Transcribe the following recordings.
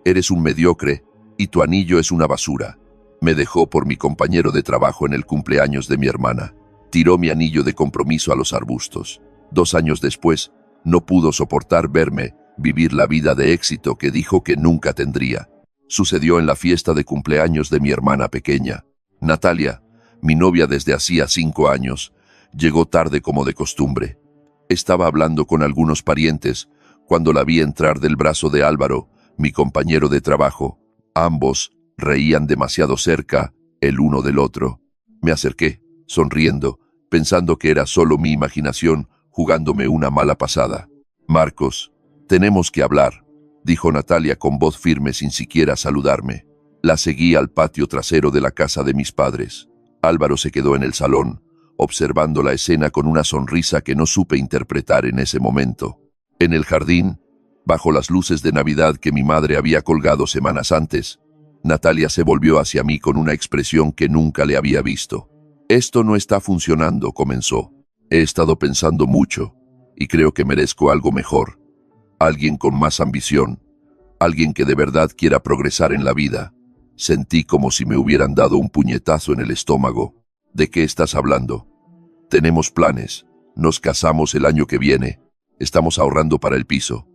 Eres un mediocre y tu anillo es una basura. Me dejó por mi compañero de trabajo en el cumpleaños de mi hermana. Tiró mi anillo de compromiso a los arbustos. 2 años después, no pudo soportar verme vivir la vida de éxito que dijo que nunca tendría. Sucedió en la fiesta de cumpleaños de mi hermana pequeña. Natalia, mi novia desde hacía 5 años, llegó tarde como de costumbre. Estaba hablando con algunos parientes cuando la vi entrar del brazo de Álvaro, mi compañero de trabajo. Ambos reían demasiado cerca el uno del otro. Me acerqué, sonriendo, pensando que era solo mi imaginación jugándome una mala pasada. Marcos, tenemos que hablar, dijo Natalia con voz firme sin siquiera saludarme. La seguí al patio trasero de la casa de mis padres. Álvaro se quedó en el salón, observando la escena con una sonrisa que no supe interpretar en ese momento. En el jardín, bajo las luces de Navidad que mi madre había colgado semanas antes, Natalia se volvió hacia mí con una expresión que nunca le había visto. Esto no está funcionando, comenzó. He estado pensando mucho y creo que merezco algo mejor. Alguien con más ambición, alguien que de verdad quiera progresar en la vida. Sentí como si me hubieran dado un puñetazo en el estómago. ¿De qué estás hablando? Tenemos planes. Nos casamos el año que viene. Estamos ahorrando para el piso.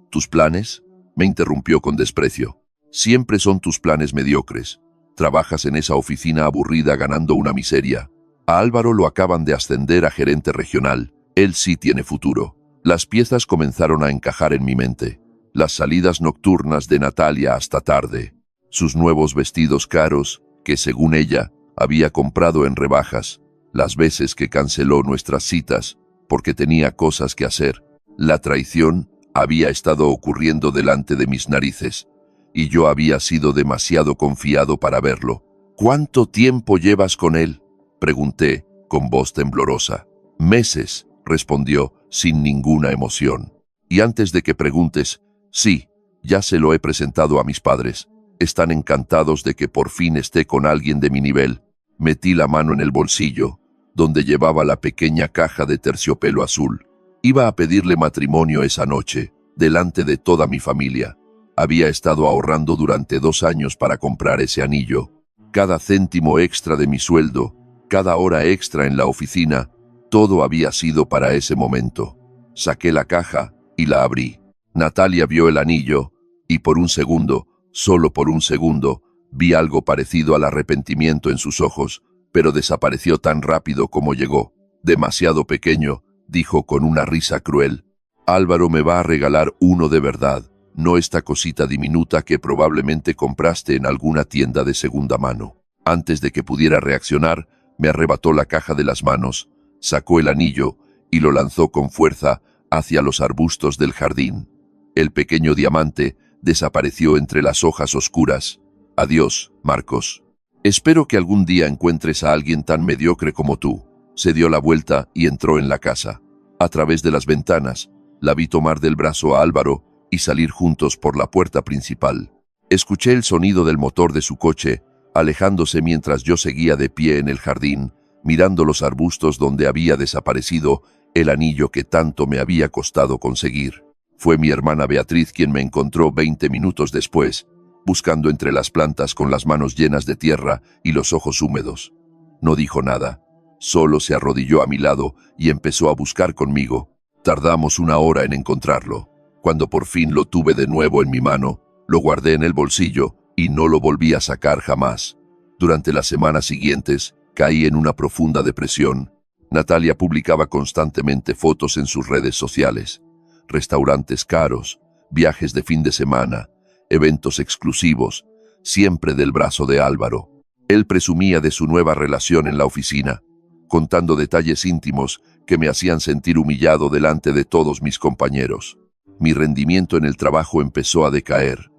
¿Tus planes? Me interrumpió con desprecio. Siempre son tus planes mediocres. Trabajas en esa oficina aburrida ganando una miseria. A Álvaro lo acaban de ascender a gerente regional. Él sí tiene futuro. Las piezas comenzaron a encajar en mi mente. Las salidas nocturnas de Natalia hasta tarde. Sus nuevos vestidos caros, que según ella, había comprado en rebajas. Las veces que canceló nuestras citas, porque tenía cosas que hacer. La traición había estado ocurriendo delante de mis narices, y yo había sido demasiado confiado para verlo. ¿Cuánto tiempo llevas con él?, pregunté, con voz temblorosa. Meses, respondió, sin ninguna emoción. Y antes de que preguntes, sí, ya se lo he presentado a mis padres. Están encantados de que por fin esté con alguien de mi nivel. Metí la mano en el bolsillo, donde llevaba la pequeña caja de terciopelo azul. Iba a pedirle matrimonio esa noche, delante de toda mi familia. Había estado ahorrando durante 2 años para comprar ese anillo. Cada céntimo extra de mi sueldo, cada hora extra en la oficina, todo había sido para ese momento. Saqué la caja y la abrí. Natalia vio el anillo y por un segundo, solo por un segundo, vi algo parecido al arrepentimiento en sus ojos, pero desapareció tan rápido como llegó. Demasiado pequeño, dijo con una risa cruel. Álvaro me va a regalar uno de verdad, no esta cosita diminuta que probablemente compraste en alguna tienda de segunda mano. Antes de que pudiera reaccionar, me arrebató la caja de las manos, sacó el anillo y lo lanzó con fuerza hacia los arbustos del jardín. El pequeño diamante desapareció entre las hojas oscuras. Adiós, Marcos. Espero que algún día encuentres a alguien tan mediocre como tú. Se dio la vuelta y entró en la casa. A través de las ventanas, la vi tomar del brazo a Álvaro y salir juntos por la puerta principal. Escuché el sonido del motor de su coche, alejándose mientras yo seguía de pie en el jardín, mirando los arbustos donde había desaparecido el anillo que tanto me había costado conseguir. Fue mi hermana Beatriz quien me encontró 20 minutos después, buscando entre las plantas con las manos llenas de tierra y los ojos húmedos. No dijo nada, solo se arrodilló a mi lado y empezó a buscar conmigo. Tardamos 1 hora en encontrarlo. Cuando por fin lo tuve de nuevo en mi mano, lo guardé en el bolsillo y no lo volví a sacar jamás. Durante las semanas siguientes, caí en una profunda depresión. Natalia publicaba constantemente fotos en sus redes sociales. Restaurantes caros, viajes de fin de semana, eventos exclusivos, siempre del brazo de Álvaro. Él presumía de su nueva relación en la oficina, contando detalles íntimos que me hacían sentir humillado delante de todos mis compañeros. Mi rendimiento en el trabajo empezó a decaer.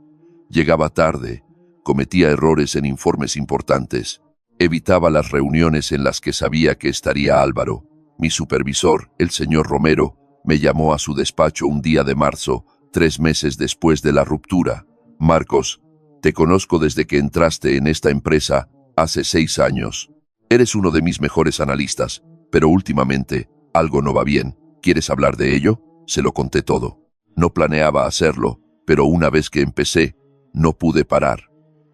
Llegaba tarde, cometía errores en informes importantes, evitaba las reuniones en las que sabía que estaría Álvaro. Mi supervisor, el señor Romero, me llamó a su despacho un día de marzo, 3 meses después de la ruptura. Marcos, te conozco desde que entraste en esta empresa hace 6 años. Eres uno de mis mejores analistas, pero últimamente algo no va bien. ¿Quieres hablar de ello? Se lo conté todo. No planeaba hacerlo, pero una vez que empecé, No pude parar.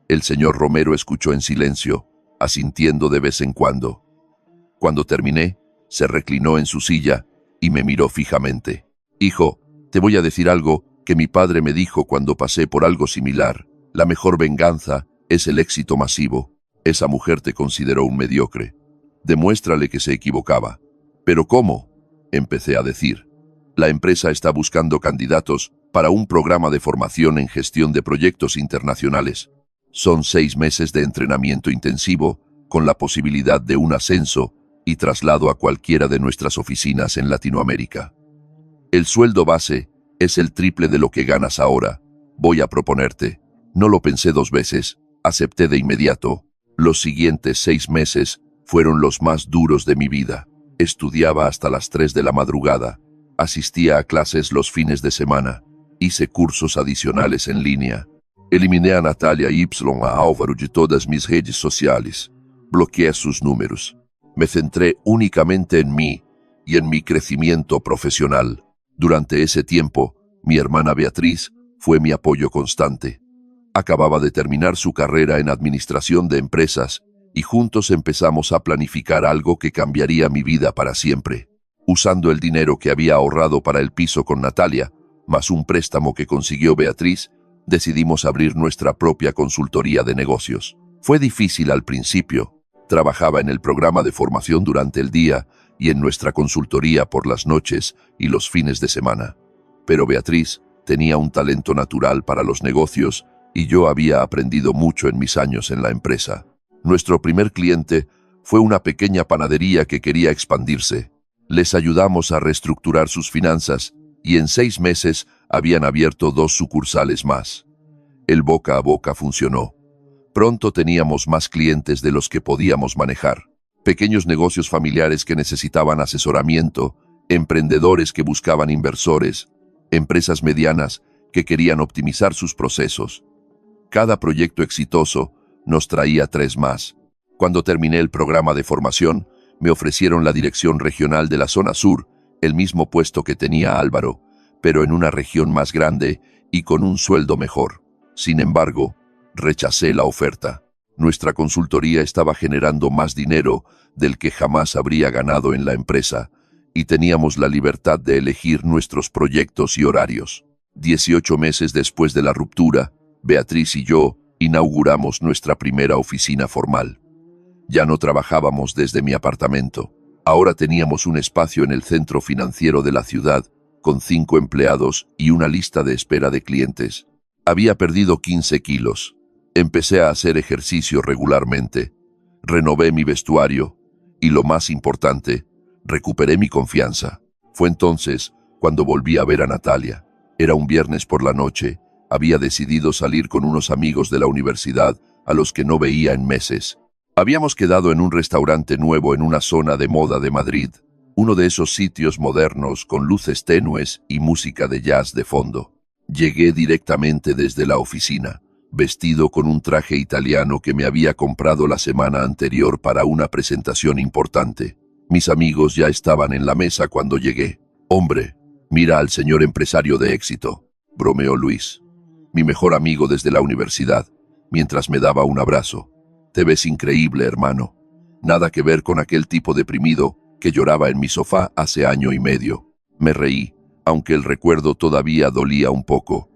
El señor Romero escuchó en silencio, asintiendo de vez en cuando. Cuando terminé, se reclinó en su silla y me miró fijamente. Hijo, te voy a decir algo que mi padre me dijo cuando pasé por algo similar. La mejor venganza es el éxito masivo. Esa mujer te consideró un mediocre. Demuéstrale que se equivocaba. ¿Pero cómo? Empecé a decir. La empresa está buscando candidatos para un programa de formación en gestión de proyectos internacionales. Son 6 meses de entrenamiento intensivo, con la posibilidad de un ascenso y traslado a cualquiera de nuestras oficinas en Latinoamérica. El sueldo base es el triple de lo que ganas ahora. Voy a proponerte. No lo pensé 2 veces, acepté de inmediato. Los siguientes 6 meses fueron los más duros de mi vida. Estudiaba hasta las 3 de la madrugada. Asistía a clases los fines de semana. Hice cursos adicionales en línea. Eliminé a Natalia y a Álvaro de todas mis redes sociales. Bloqueé sus números. Me centré únicamente en mí y en mi crecimiento profesional. Durante ese tiempo, mi hermana Beatriz fue mi apoyo constante. Acababa de terminar su carrera en administración de empresas y juntos empezamos a planificar algo que cambiaría mi vida para siempre. Usando el dinero que había ahorrado para el piso con Natalia, más un préstamo que consiguió Beatriz, decidimos abrir nuestra propia consultoría de negocios. Fue difícil al principio. Trabajaba en el programa de formación durante el día y en nuestra consultoría por las noches y los fines de semana. Pero Beatriz tenía un talento natural para los negocios y yo había aprendido mucho en mis años en la empresa. Nuestro primer cliente fue una pequeña panadería que quería expandirse. Les ayudamos a reestructurar sus finanzas y en 6 meses habían abierto 2 sucursales más. El boca a boca funcionó. Pronto teníamos más clientes de los que podíamos manejar. Pequeños negocios familiares que necesitaban asesoramiento, emprendedores que buscaban inversores, empresas medianas que querían optimizar sus procesos. Cada proyecto exitoso nos traía 3 más. Cuando terminé el programa de formación, me ofrecieron la dirección regional de la zona sur, el mismo puesto que tenía Álvaro, pero en una región más grande y con un sueldo mejor. Sin embargo, rechacé la oferta. Nuestra consultoría estaba generando más dinero del que jamás habría ganado en la empresa, y teníamos la libertad de elegir nuestros proyectos y horarios. 18 meses después de la ruptura, Beatriz y yo inauguramos nuestra primera oficina formal. Ya no trabajábamos desde mi apartamento. Ahora teníamos un espacio en el centro financiero de la ciudad, con 5 empleados y una lista de espera de clientes. Había perdido 15 kilos. Empecé a hacer ejercicio regularmente. Renové mi vestuario y, lo más importante, recuperé mi confianza. Fue entonces cuando volví a ver a Natalia. Era un viernes por la noche. Había decidido salir con unos amigos de la universidad a los que no veía en meses. Habíamos quedado en un restaurante nuevo en una zona de moda de Madrid, uno de esos sitios modernos con luces tenues y música de jazz de fondo. Llegué directamente desde la oficina, vestido con un traje italiano que me había comprado la semana anterior para una presentación importante. Mis amigos ya estaban en la mesa cuando llegué. «Hombre, mira al señor empresario de éxito», bromeó Luis, mi mejor amigo desde la universidad, mientras me daba un abrazo. «Te ves increíble, hermano. Nada que ver con aquel tipo deprimido que lloraba en mi sofá hace 1 año y medio». Me reí, aunque el recuerdo todavía dolía un poco.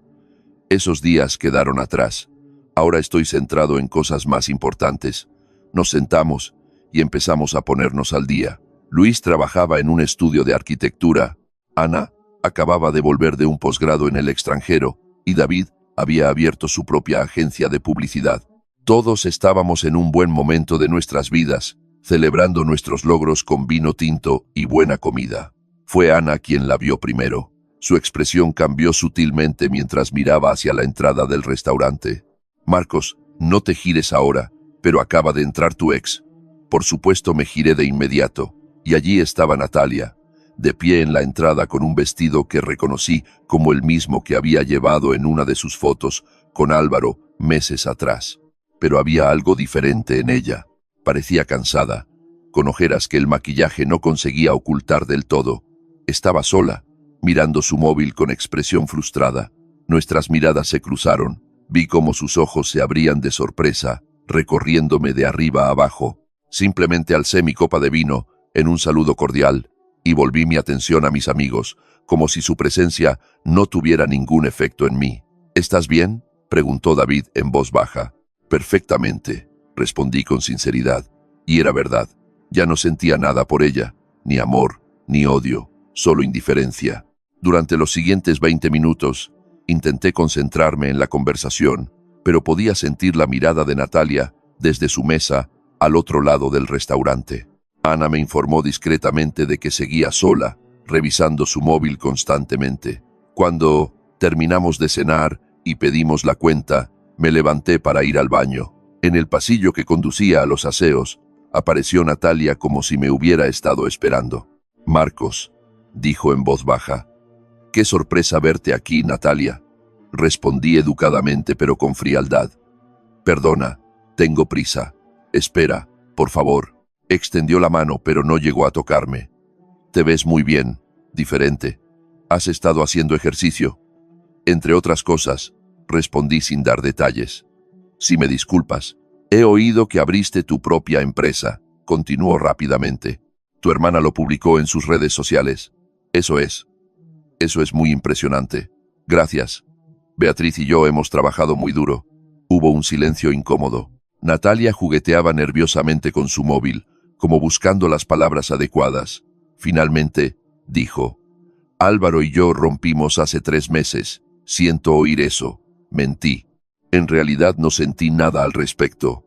Esos días quedaron atrás. Ahora estoy centrado en cosas más importantes. Nos sentamos y empezamos a ponernos al día. Luis trabajaba en un estudio de arquitectura. Ana acababa de volver de un posgrado en el extranjero y David había abierto su propia agencia de publicidad. Todos estábamos en un buen momento de nuestras vidas, celebrando nuestros logros con vino tinto y buena comida. Fue Ana quien la vio primero. Su expresión cambió sutilmente mientras miraba hacia la entrada del restaurante. «Marcos, no te gires ahora, pero acaba de entrar tu ex». Por supuesto me giré de inmediato, y allí estaba Natalia, de pie en la entrada con un vestido que reconocí como el mismo que había llevado en una de sus fotos con Álvaro meses atrás. Pero había algo diferente en ella. Parecía cansada, con ojeras que el maquillaje no conseguía ocultar del todo. Estaba sola, mirando su móvil con expresión frustrada. Nuestras miradas se cruzaron, Vi cómo sus ojos se abrían de sorpresa, recorriéndome de arriba a abajo. Simplemente alcé mi copa de vino en un saludo cordial y volví mi atención a mis amigos, como si su presencia no tuviera ningún efecto en mí. ¿Estás bien?, preguntó David en voz baja. Perfectamente, respondí con sinceridad. Y era verdad. Ya no sentía nada por ella, ni amor, ni odio, solo indiferencia. Durante los siguientes 20 minutos, intenté concentrarme en la conversación, pero podía sentir la mirada de Natalia desde su mesa al otro lado del restaurante. Ana me informó discretamente de que seguía sola, revisando su móvil constantemente. Cuando terminamos de cenar y pedimos la cuenta, me levanté para ir al baño. En el pasillo que conducía a los aseos, apareció Natalia como si me hubiera estado esperando. «Marcos», dijo en voz baja. «Qué sorpresa verte aquí, Natalia», respondí educadamente pero con frialdad. «Perdona, tengo prisa. Espera, por favor». Extendió la mano pero no llegó a tocarme. «Te ves muy bien, diferente. ¿Has estado haciendo ejercicio?» «Entre otras cosas», respondí sin dar detalles. «Si me disculpas, he oído que abriste tu propia empresa», continuó rápidamente. «Tu hermana lo publicó en sus redes sociales». Eso es muy impresionante. Gracias. Beatriz y yo hemos trabajado muy duro». Hubo un silencio incómodo. Natalia jugueteaba nerviosamente con su móvil, como buscando las palabras adecuadas. Finalmente, dijo: «Álvaro y yo rompimos hace 3 meses. Siento oír eso». Mentí. En realidad no sentí nada al respecto.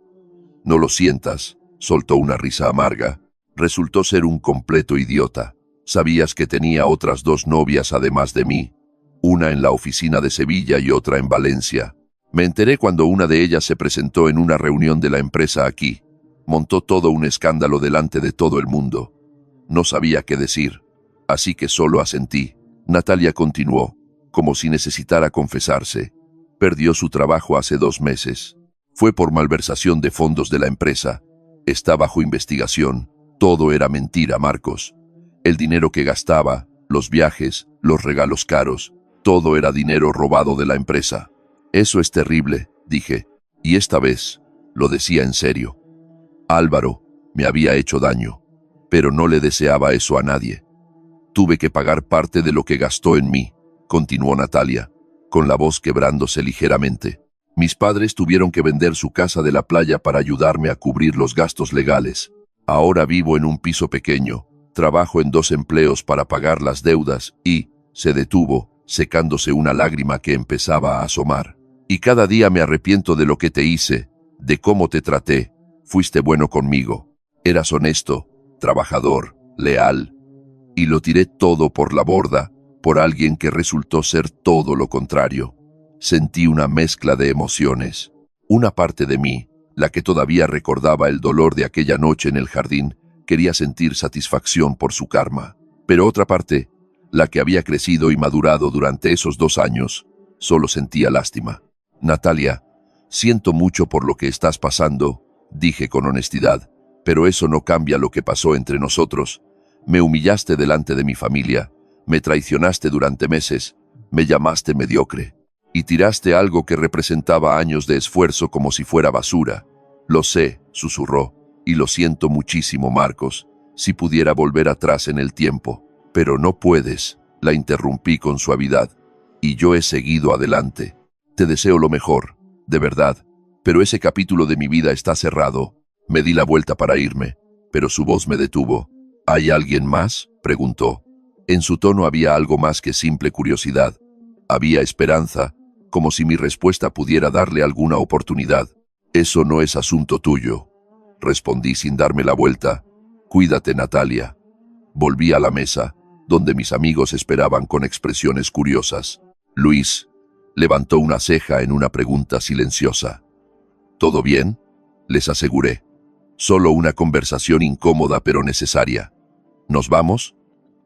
«No lo sientas», soltó una risa amarga. «Resultó ser un completo idiota. Sabías que tenía otras 2 novias además de mí, una en la oficina de Sevilla y otra en Valencia. Me enteré cuando una de ellas se presentó en una reunión de la empresa aquí. Montó todo un escándalo delante de todo el mundo. No sabía qué decir, así que solo asentí». Natalia continuó, como si necesitara confesarse. «Perdió su trabajo hace 2 meses. Fue por malversación de fondos de la empresa. Está bajo investigación. Todo era mentira, Marcos. El dinero que gastaba, los viajes, los regalos caros, todo era dinero robado de la empresa». «Eso es terrible», dije, y esta vez lo decía en serio. Álvaro me había hecho daño, pero no le deseaba eso a nadie. «Tuve que pagar parte de lo que gastó en mí», continuó Natalia, con la voz quebrándose ligeramente. «Mis padres tuvieron que vender su casa de la playa para ayudarme a cubrir los gastos legales. Ahora vivo en un piso pequeño, trabajo en 2 empleos para pagar las deudas y», se detuvo, secándose una lágrima que empezaba a asomar. «Y cada día me arrepiento de lo que te hice, de cómo te traté. Fuiste bueno conmigo. Eras honesto, trabajador, leal. Y lo tiré todo por la borda, por alguien que resultó ser todo lo contrario». Sentí una mezcla de emociones. Una parte de mí, la que todavía recordaba el dolor de aquella noche en el jardín, quería sentir satisfacción por su karma. Pero otra parte, la que había crecido y madurado durante esos 2 años, solo sentía lástima. «Natalia, siento mucho por lo que estás pasando», dije con honestidad, «pero eso no cambia lo que pasó entre nosotros. Me humillaste delante de mi familia, me traicionaste durante meses, me llamaste mediocre y tiraste algo que representaba años de esfuerzo como si fuera basura». «Lo sé», susurró, «y lo siento muchísimo, Marcos. Si pudiera volver atrás en el tiempo». «Pero no puedes», la interrumpí con suavidad, «y yo he seguido adelante. Te deseo lo mejor, de verdad, pero ese capítulo de mi vida está cerrado». Me di la vuelta para irme, pero su voz me detuvo. «¿Hay alguien más?», preguntó. En su tono había algo más que simple curiosidad. Había esperanza, como si mi respuesta pudiera darle alguna oportunidad. «Eso no es asunto tuyo», respondí sin darme la vuelta. «Cuídate, Natalia». Volví a la mesa, donde mis amigos esperaban con expresiones curiosas. Luis levantó una ceja en una pregunta silenciosa. «¿Todo bien?», les aseguré. «Solo una conversación incómoda pero necesaria. ¿Nos vamos?».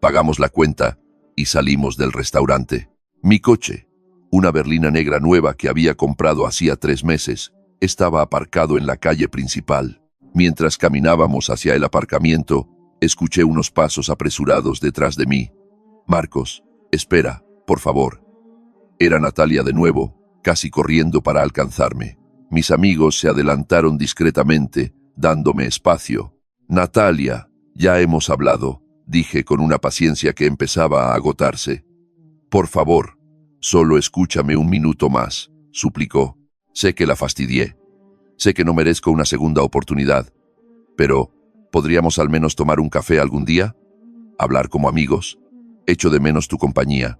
Pagamos la cuenta y salimos del restaurante. Mi coche, una berlina negra nueva que había comprado hacía 3 meses, estaba aparcado en la calle principal. Mientras caminábamos hacia el aparcamiento, escuché unos pasos apresurados detrás de mí. «Marcos, espera, por favor». Era Natalia de nuevo, casi corriendo para alcanzarme. Mis amigos se adelantaron discretamente, dándome espacio. «Natalia, ya hemos hablado», dije con una paciencia que empezaba a agotarse. «Por favor, solo escúchame un minuto más», suplicó. Sé que la fastidié. Sé que no merezco una segunda oportunidad. Pero, ¿podríamos al menos tomar un café algún día? ¿Hablar como amigos? Echo de menos tu compañía.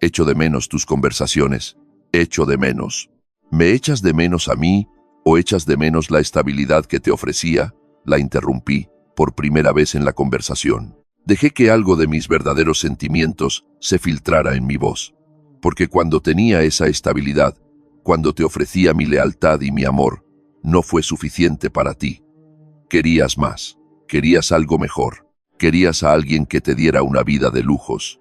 Echo de menos tus conversaciones. Echo de menos. ¿Me echas de menos a mí o echas de menos la estabilidad que te ofrecía? La interrumpí por primera vez en la conversación. Dejé que algo de mis verdaderos sentimientos se filtrara en mi voz. Porque cuando tenía esa estabilidad, cuando te ofrecía mi lealtad y mi amor, no fue suficiente para ti. Querías más, querías algo mejor, querías a alguien que te diera una vida de lujos.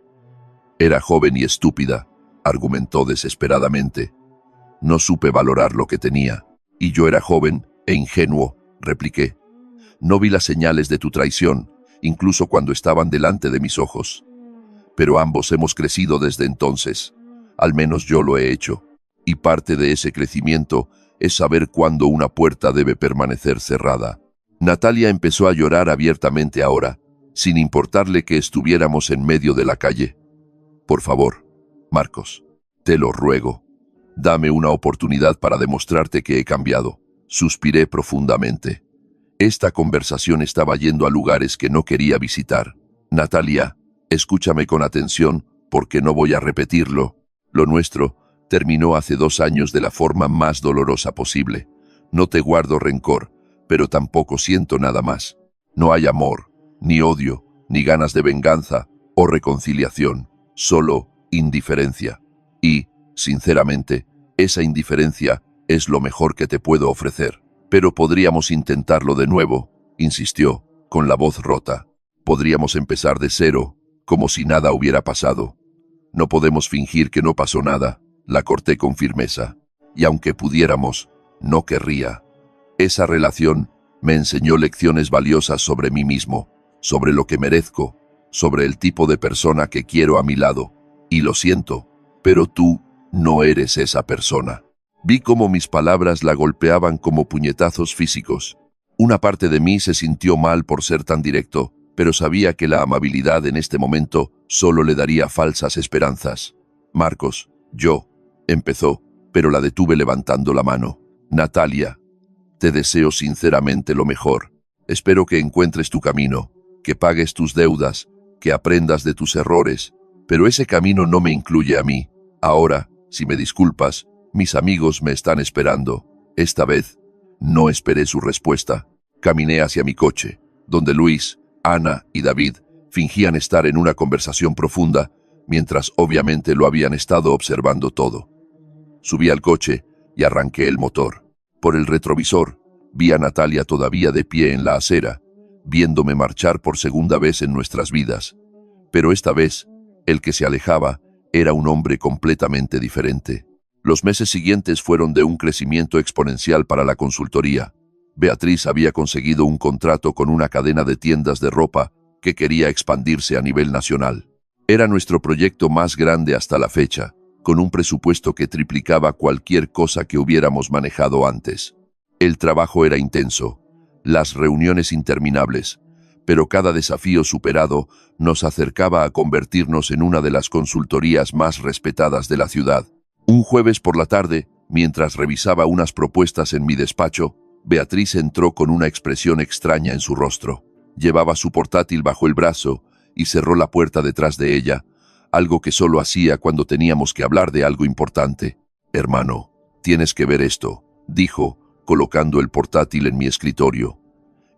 Era joven y estúpida, argumentó desesperadamente. No supe valorar lo que tenía, y yo era joven e ingenuo, repliqué. No vi las señales de tu traición, incluso cuando estaban delante de mis ojos. Pero ambos hemos crecido desde entonces, al menos yo lo he hecho, y parte de ese crecimiento es saber cuándo una puerta debe permanecer cerrada. Natalia empezó a llorar abiertamente ahora, sin importarle que estuviéramos en medio de la calle. Por favor, Marcos, te lo ruego. Dame una oportunidad para demostrarte que he cambiado. Suspiré profundamente. Esta conversación estaba yendo a lugares que no quería visitar. Natalia, escúchame con atención, porque no voy a repetirlo. Lo nuestro terminó hace 2 años de la forma más dolorosa posible. No te guardo rencor, pero tampoco siento nada más. No hay amor, ni odio, ni ganas de venganza o reconciliación, solo indiferencia. Y, sinceramente, esa indiferencia es lo mejor que te puedo ofrecer. Pero podríamos intentarlo de nuevo, insistió, con la voz rota. Podríamos empezar de cero, como si nada hubiera pasado. No podemos fingir que no pasó nada, la corté con firmeza. Y aunque pudiéramos, no querría. Esa relación me enseñó lecciones valiosas sobre mí mismo, sobre lo que merezco, sobre el tipo de persona que quiero a mi lado. Y lo siento, pero tú no eres esa persona. Vi cómo mis palabras la golpeaban como puñetazos físicos. Una parte de mí se sintió mal por ser tan directo, pero sabía que la amabilidad en este momento solo le daría falsas esperanzas. Marcos, empezó, pero la detuve levantando la mano. Natalia, te deseo sinceramente lo mejor. Espero que encuentres tu camino, que pagues tus deudas, que aprendas de tus errores, pero ese camino no me incluye a mí. Ahora, si me disculpas, mis amigos me están esperando. Esta vez, no esperé su respuesta. Caminé hacia mi coche, donde Luis, Ana y David fingían estar en una conversación profunda, mientras obviamente lo habían estado observando todo. Subí al coche y arranqué el motor. Por el retrovisor, vi a Natalia todavía de pie en la acera, viéndome marchar por segunda vez en nuestras vidas. Pero esta vez, el que se alejaba era un hombre completamente diferente. Los meses siguientes fueron de un crecimiento exponencial para la consultoría. Beatriz había conseguido un contrato con una cadena de tiendas de ropa que quería expandirse a nivel nacional. Era nuestro proyecto más grande hasta la fecha, con un presupuesto que triplicaba cualquier cosa que hubiéramos manejado antes. El trabajo era intenso, las reuniones interminables, pero cada desafío superado nos acercaba a convertirnos en una de las consultorías más respetadas de la ciudad. Un jueves por la tarde, mientras revisaba unas propuestas en mi despacho, Beatriz entró con una expresión extraña en su rostro. Llevaba su portátil bajo el brazo y cerró la puerta detrás de ella, algo que solo hacía cuando teníamos que hablar de algo importante. «Hermano, tienes que ver esto», dijo, colocando el portátil en mi escritorio.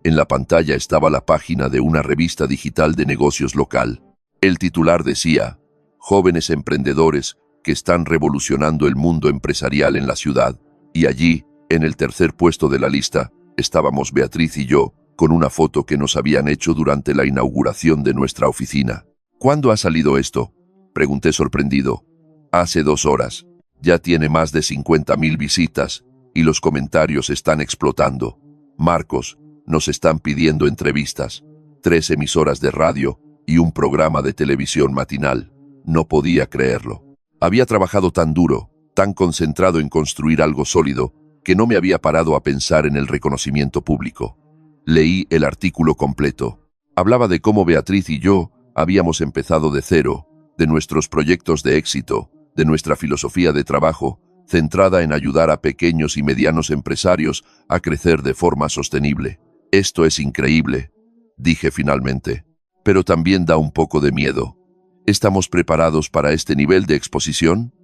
En la pantalla estaba la página de una revista digital de negocios local. El titular decía: «Jóvenes emprendedores que están revolucionando el mundo empresarial en la ciudad». Y allí, en el tercer puesto de la lista, estábamos Beatriz y yo, con una foto que nos habían hecho durante la inauguración de nuestra oficina. «¿Cuándo ha salido esto?», pregunté sorprendido. «Hace 2 horas. Ya tiene más de 50.000 visitas y los comentarios están explotando. Marcos, nos están pidiendo entrevistas, 3 emisoras de radio y un programa de televisión matinal». No podía creerlo. Había trabajado tan duro, tan concentrado en construir algo sólido que no me había parado a pensar en el reconocimiento público. Leí el artículo completo. Hablaba de cómo Beatriz y yo habíamos empezado de cero, de nuestros proyectos de éxito, de nuestra filosofía de trabajo, centrada en ayudar a pequeños y medianos empresarios a crecer de forma sostenible. Esto es increíble, dije finalmente, pero también da un poco de miedo. ¿Estamos preparados para este nivel de exposición?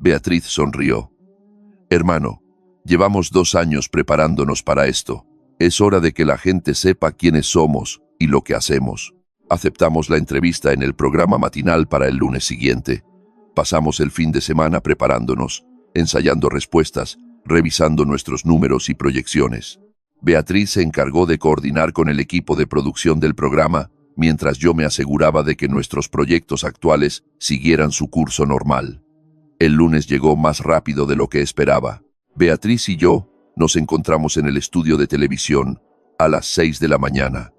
Beatriz sonrió. Hermano, llevamos 2 años preparándonos para esto. Es hora de que la gente sepa quiénes somos y lo que hacemos. Aceptamos la entrevista en el programa matinal para el lunes siguiente. Pasamos el fin de semana preparándonos, ensayando respuestas, revisando nuestros números y proyecciones. Beatriz se encargó de coordinar con el equipo de producción del programa, mientras yo me aseguraba de que nuestros proyectos actuales siguieran su curso normal. El lunes llegó más rápido de lo que esperaba. Beatriz y yo nos encontramos en el estudio de televisión a las 6 de la mañana.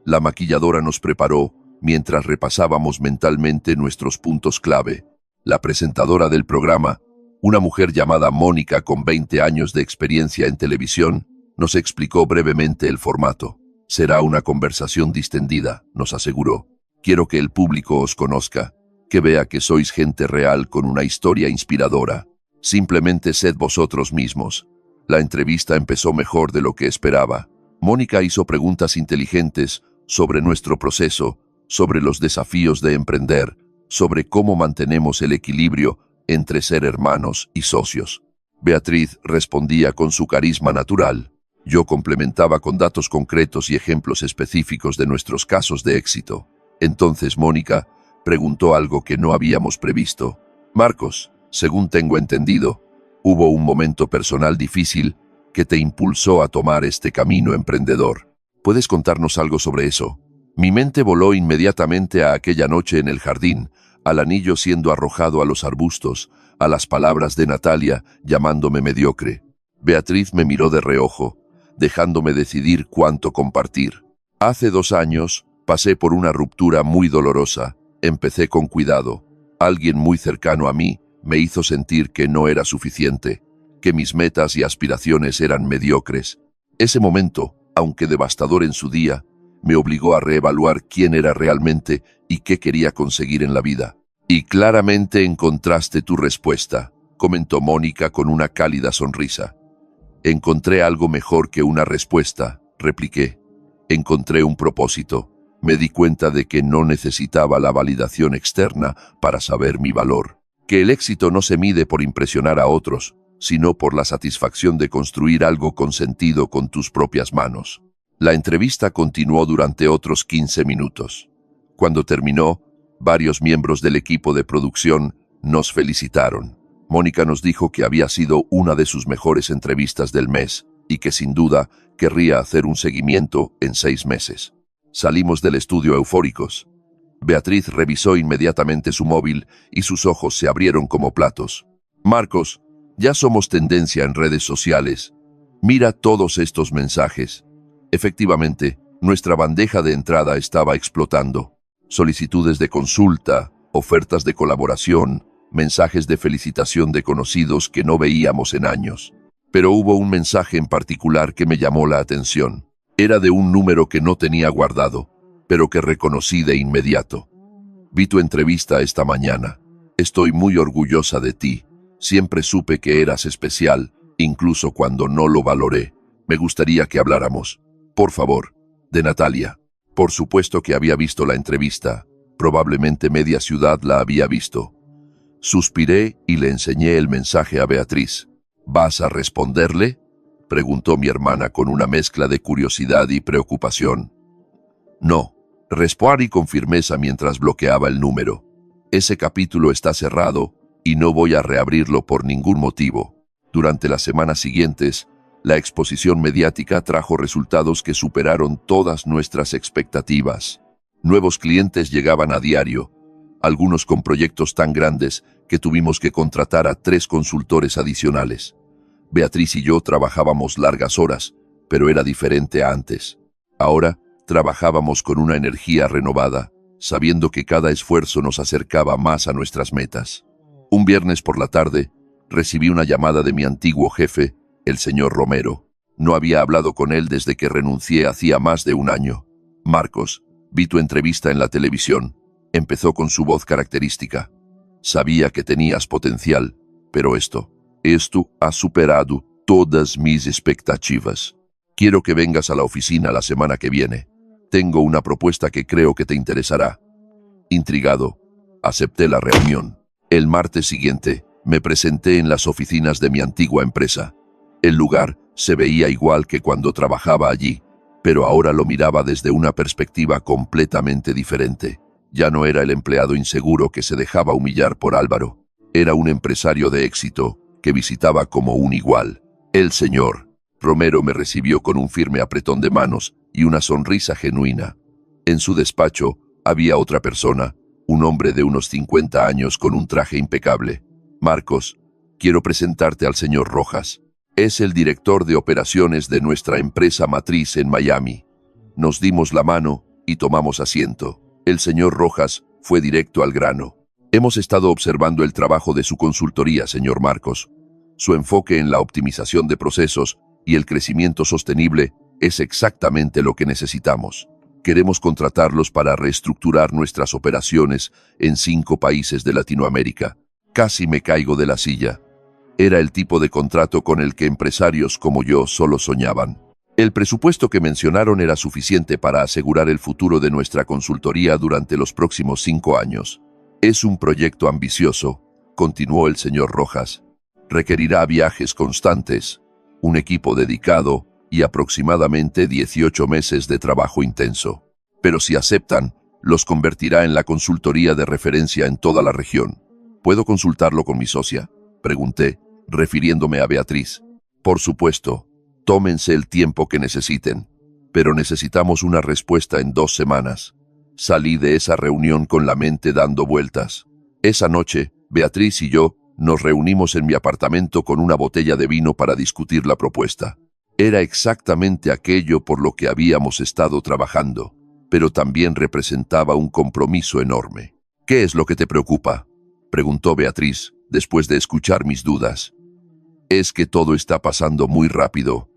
La maquilladora nos preparó mientras repasábamos mentalmente nuestros puntos clave. La presentadora del programa, una mujer llamada Mónica con 20 años de experiencia en televisión, nos explicó brevemente el formato. Será una conversación distendida, nos aseguró. Quiero que el público os conozca, que vea que sois gente real con una historia inspiradora. Simplemente sed vosotros mismos. La entrevista empezó mejor de lo que esperaba. Mónica hizo preguntas inteligentes sobre nuestro proceso, sobre los desafíos de emprender, sobre cómo mantenemos el equilibrio entre ser hermanos y socios. Beatriz respondía con su carisma natural. Yo complementaba con datos concretos y ejemplos específicos de nuestros casos de éxito. Entonces Mónica preguntó algo que no habíamos previsto. Marcos, según tengo entendido, hubo un momento personal difícil que te impulsó a tomar este camino emprendedor. ¿Puedes contarnos algo sobre eso? Mi mente voló inmediatamente a aquella noche en el jardín, al anillo siendo arrojado a los arbustos, a las palabras de Natalia llamándome mediocre. Beatriz me miró de reojo, dejándome decidir cuánto compartir. Hace 2 años pasé por una ruptura muy dolorosa. Empecé con cuidado. Alguien muy cercano a mí me hizo sentir que no era suficiente, que mis metas y aspiraciones eran mediocres. Ese momento, aunque devastador en su día, me obligó a reevaluar quién era realmente y qué quería conseguir en la vida. Y claramente encontraste tu respuesta, comentó Mónica con una cálida sonrisa. Encontré algo mejor que una respuesta, repliqué. Encontré un propósito. Me di cuenta de que no necesitaba la validación externa para saber mi valor. Que el éxito no se mide por impresionar a otros, sino por la satisfacción de construir algo con sentido con tus propias manos. La entrevista continuó durante otros 15 minutos. Cuando terminó, varios miembros del equipo de producción nos felicitaron. Mónica nos dijo que había sido una de sus mejores entrevistas del mes y que sin duda querría hacer un seguimiento en 6 meses. Salimos del estudio eufóricos. Beatriz revisó inmediatamente su móvil y sus ojos se abrieron como platos. Marcos, ya somos tendencia en redes sociales. Mira todos estos mensajes. Efectivamente, nuestra bandeja de entrada estaba explotando. Solicitudes de consulta, ofertas de colaboración, mensajes de felicitación de conocidos que no veíamos en años. Pero hubo un mensaje en particular que me llamó la atención. Era de un número que no tenía guardado, pero que reconocí de inmediato. Vi tu entrevista esta mañana. Estoy muy orgullosa de ti. Siempre supe que eras especial, incluso cuando no lo valoré. Me gustaría que habláramos. Por favor, de Natalia. Por supuesto que había visto la entrevista. Probablemente media ciudad la había visto. Suspiré y le enseñé el mensaje a Beatriz. ¿Vas a responderle?, preguntó mi hermana con una mezcla de curiosidad y preocupación. No, respondí con firmeza mientras bloqueaba el número. Ese capítulo está cerrado y no voy a reabrirlo por ningún motivo. Durante las semanas siguientes, la exposición mediática trajo resultados que superaron todas nuestras expectativas. Nuevos clientes llegaban a diario, algunos con proyectos tan grandes que tuvimos que contratar a 3 consultores adicionales. Beatriz y yo trabajábamos largas horas, pero era diferente a antes. Ahora trabajábamos con una energía renovada, sabiendo que cada esfuerzo nos acercaba más a nuestras metas. Un viernes por la tarde, Recibí una llamada de mi antiguo jefe, el señor Romero. No había hablado con él desde que renuncié hacía más de un año. Marcos, vi tu entrevista en la televisión. Empezó con su voz característica. Sabía que tenías potencial, pero esto ha superado todas mis expectativas. Quiero que vengas a la oficina la semana que viene. Tengo una propuesta que creo que te interesará. Intrigado, acepté la reunión. El martes siguiente, me presenté en las oficinas de mi antigua empresa. El lugar se veía igual que cuando trabajaba allí, pero ahora lo miraba desde una perspectiva completamente diferente. Ya no era el empleado inseguro que se dejaba humillar por Álvaro. Era un empresario de éxito que visitaba como un igual. El señor Romero me recibió con un firme apretón de manos y una sonrisa genuina. En su despacho había otra persona, un hombre de unos 50 años con un traje impecable. Marcos, quiero presentarte al señor Rojas. Es el director de operaciones de nuestra empresa matriz en Miami. Nos dimos la mano y tomamos asiento. El señor Rojas fue directo al grano. Hemos estado observando el trabajo de su consultoría, señor Marcos. Su enfoque en la optimización de procesos y el crecimiento sostenible es exactamente lo que necesitamos. Queremos contratarlos para reestructurar nuestras operaciones en 5 países de Latinoamérica. Casi me caigo de la silla. Era el tipo de contrato con el que empresarios como yo solo soñaban. El presupuesto que mencionaron era suficiente para asegurar el futuro de nuestra consultoría durante los próximos 5 años. Es un proyecto ambicioso, continuó el señor Rojas. Requerirá viajes constantes, un equipo dedicado y aproximadamente 18 meses de trabajo intenso. Pero si aceptan, los convertirá en la consultoría de referencia en toda la región. ¿Puedo consultarlo con mi socia?, pregunté, refiriéndome a Beatriz. Por supuesto, tómense el tiempo que necesiten, pero necesitamos una respuesta en 2 semanas. Salí de esa reunión con la mente dando vueltas. Esa noche, Beatriz y yo nos reunimos en mi apartamento con una botella de vino para discutir la propuesta. Era exactamente aquello por lo que habíamos estado trabajando, pero también representaba un compromiso enorme. ¿Qué es lo que te preocupa?, preguntó Beatriz, después de escuchar mis dudas. Es que todo está pasando muy rápido.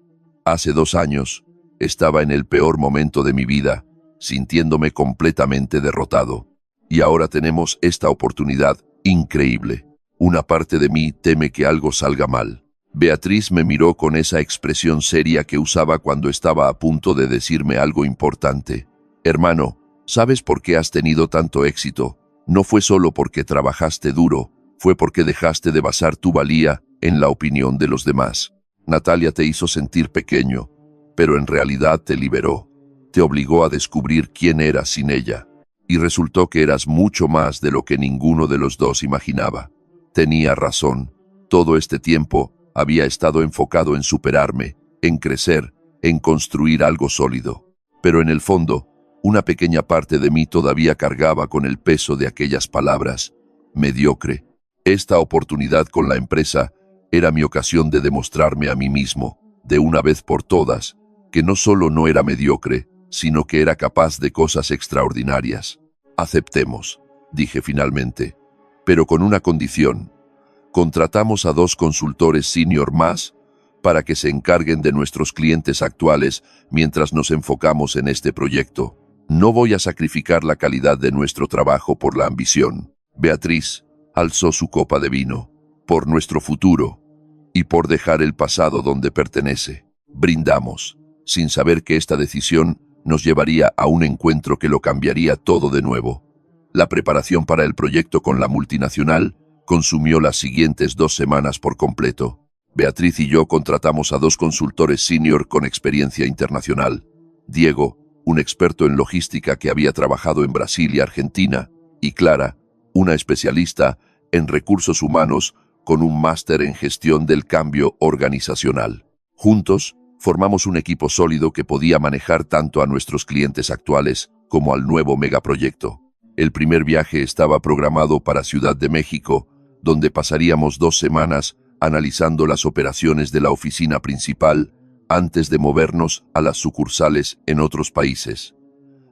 Hace 2 años, estaba en el peor momento de mi vida, sintiéndome completamente derrotado. Y ahora tenemos esta oportunidad increíble. Una parte de mí teme que algo salga mal. Beatriz me miró con esa expresión seria que usaba cuando estaba a punto de decirme algo importante. Hermano, ¿sabes por qué has tenido tanto éxito? No fue solo porque trabajaste duro, fue porque dejaste de basar tu valía en la opinión de los demás. Natalia te hizo sentir pequeño, pero en realidad te liberó. Te obligó a descubrir quién eras sin ella. Y resultó que eras mucho más de lo que ninguno de los dos imaginaba. Tenía razón. Todo este tiempo había estado enfocado en superarme, en crecer, en construir algo sólido. Pero en el fondo, una pequeña parte de mí todavía cargaba con el peso de aquellas palabras. Mediocre. Esta oportunidad con la empresa era mi ocasión de demostrarme a mí mismo, de una vez por todas, que no solo no era mediocre, sino que era capaz de cosas extraordinarias. Aceptemos, dije finalmente, pero con una condición. Contratamos a 2 consultores senior más para que se encarguen de nuestros clientes actuales mientras nos enfocamos en este proyecto. No voy a sacrificar la calidad de nuestro trabajo por la ambición. Beatriz alzó su copa de vino. Por nuestro futuro y por dejar el pasado donde pertenece. Brindamos, sin saber que esta decisión nos llevaría a un encuentro que lo cambiaría todo de nuevo. La preparación para el proyecto con la multinacional consumió las siguientes 2 semanas por completo. Beatriz y yo contratamos a 2 consultores senior con experiencia internacional. Diego, un experto en logística que había trabajado en Brasil y Argentina, y Clara, una especialista en recursos humanos con un máster en gestión del cambio organizacional. Juntos, formamos un equipo sólido que podía manejar tanto a nuestros clientes actuales como al nuevo megaproyecto. El primer viaje estaba programado para Ciudad de México, donde pasaríamos 2 semanas analizando las operaciones de la oficina principal antes de movernos a las sucursales en otros países.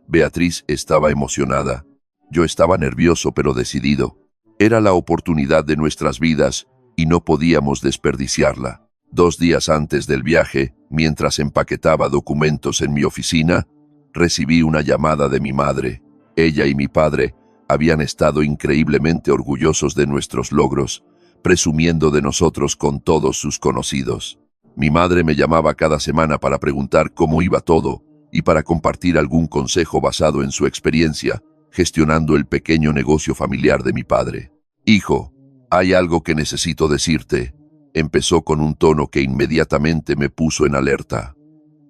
Beatriz estaba emocionada. Yo estaba nervioso pero decidido. Era la oportunidad de nuestras vidas y no podíamos desperdiciarla. 2 días antes del viaje, mientras empaquetaba documentos en mi oficina, recibí una llamada de mi madre. Ella y mi padre habían estado increíblemente orgullosos de nuestros logros, presumiendo de nosotros con todos sus conocidos. Mi madre me llamaba cada semana para preguntar cómo iba todo y para compartir algún consejo basado en su experiencia, gestionando el pequeño negocio familiar de mi padre. «Hijo, hay algo que necesito decirte», empezó con un tono que inmediatamente me puso en alerta.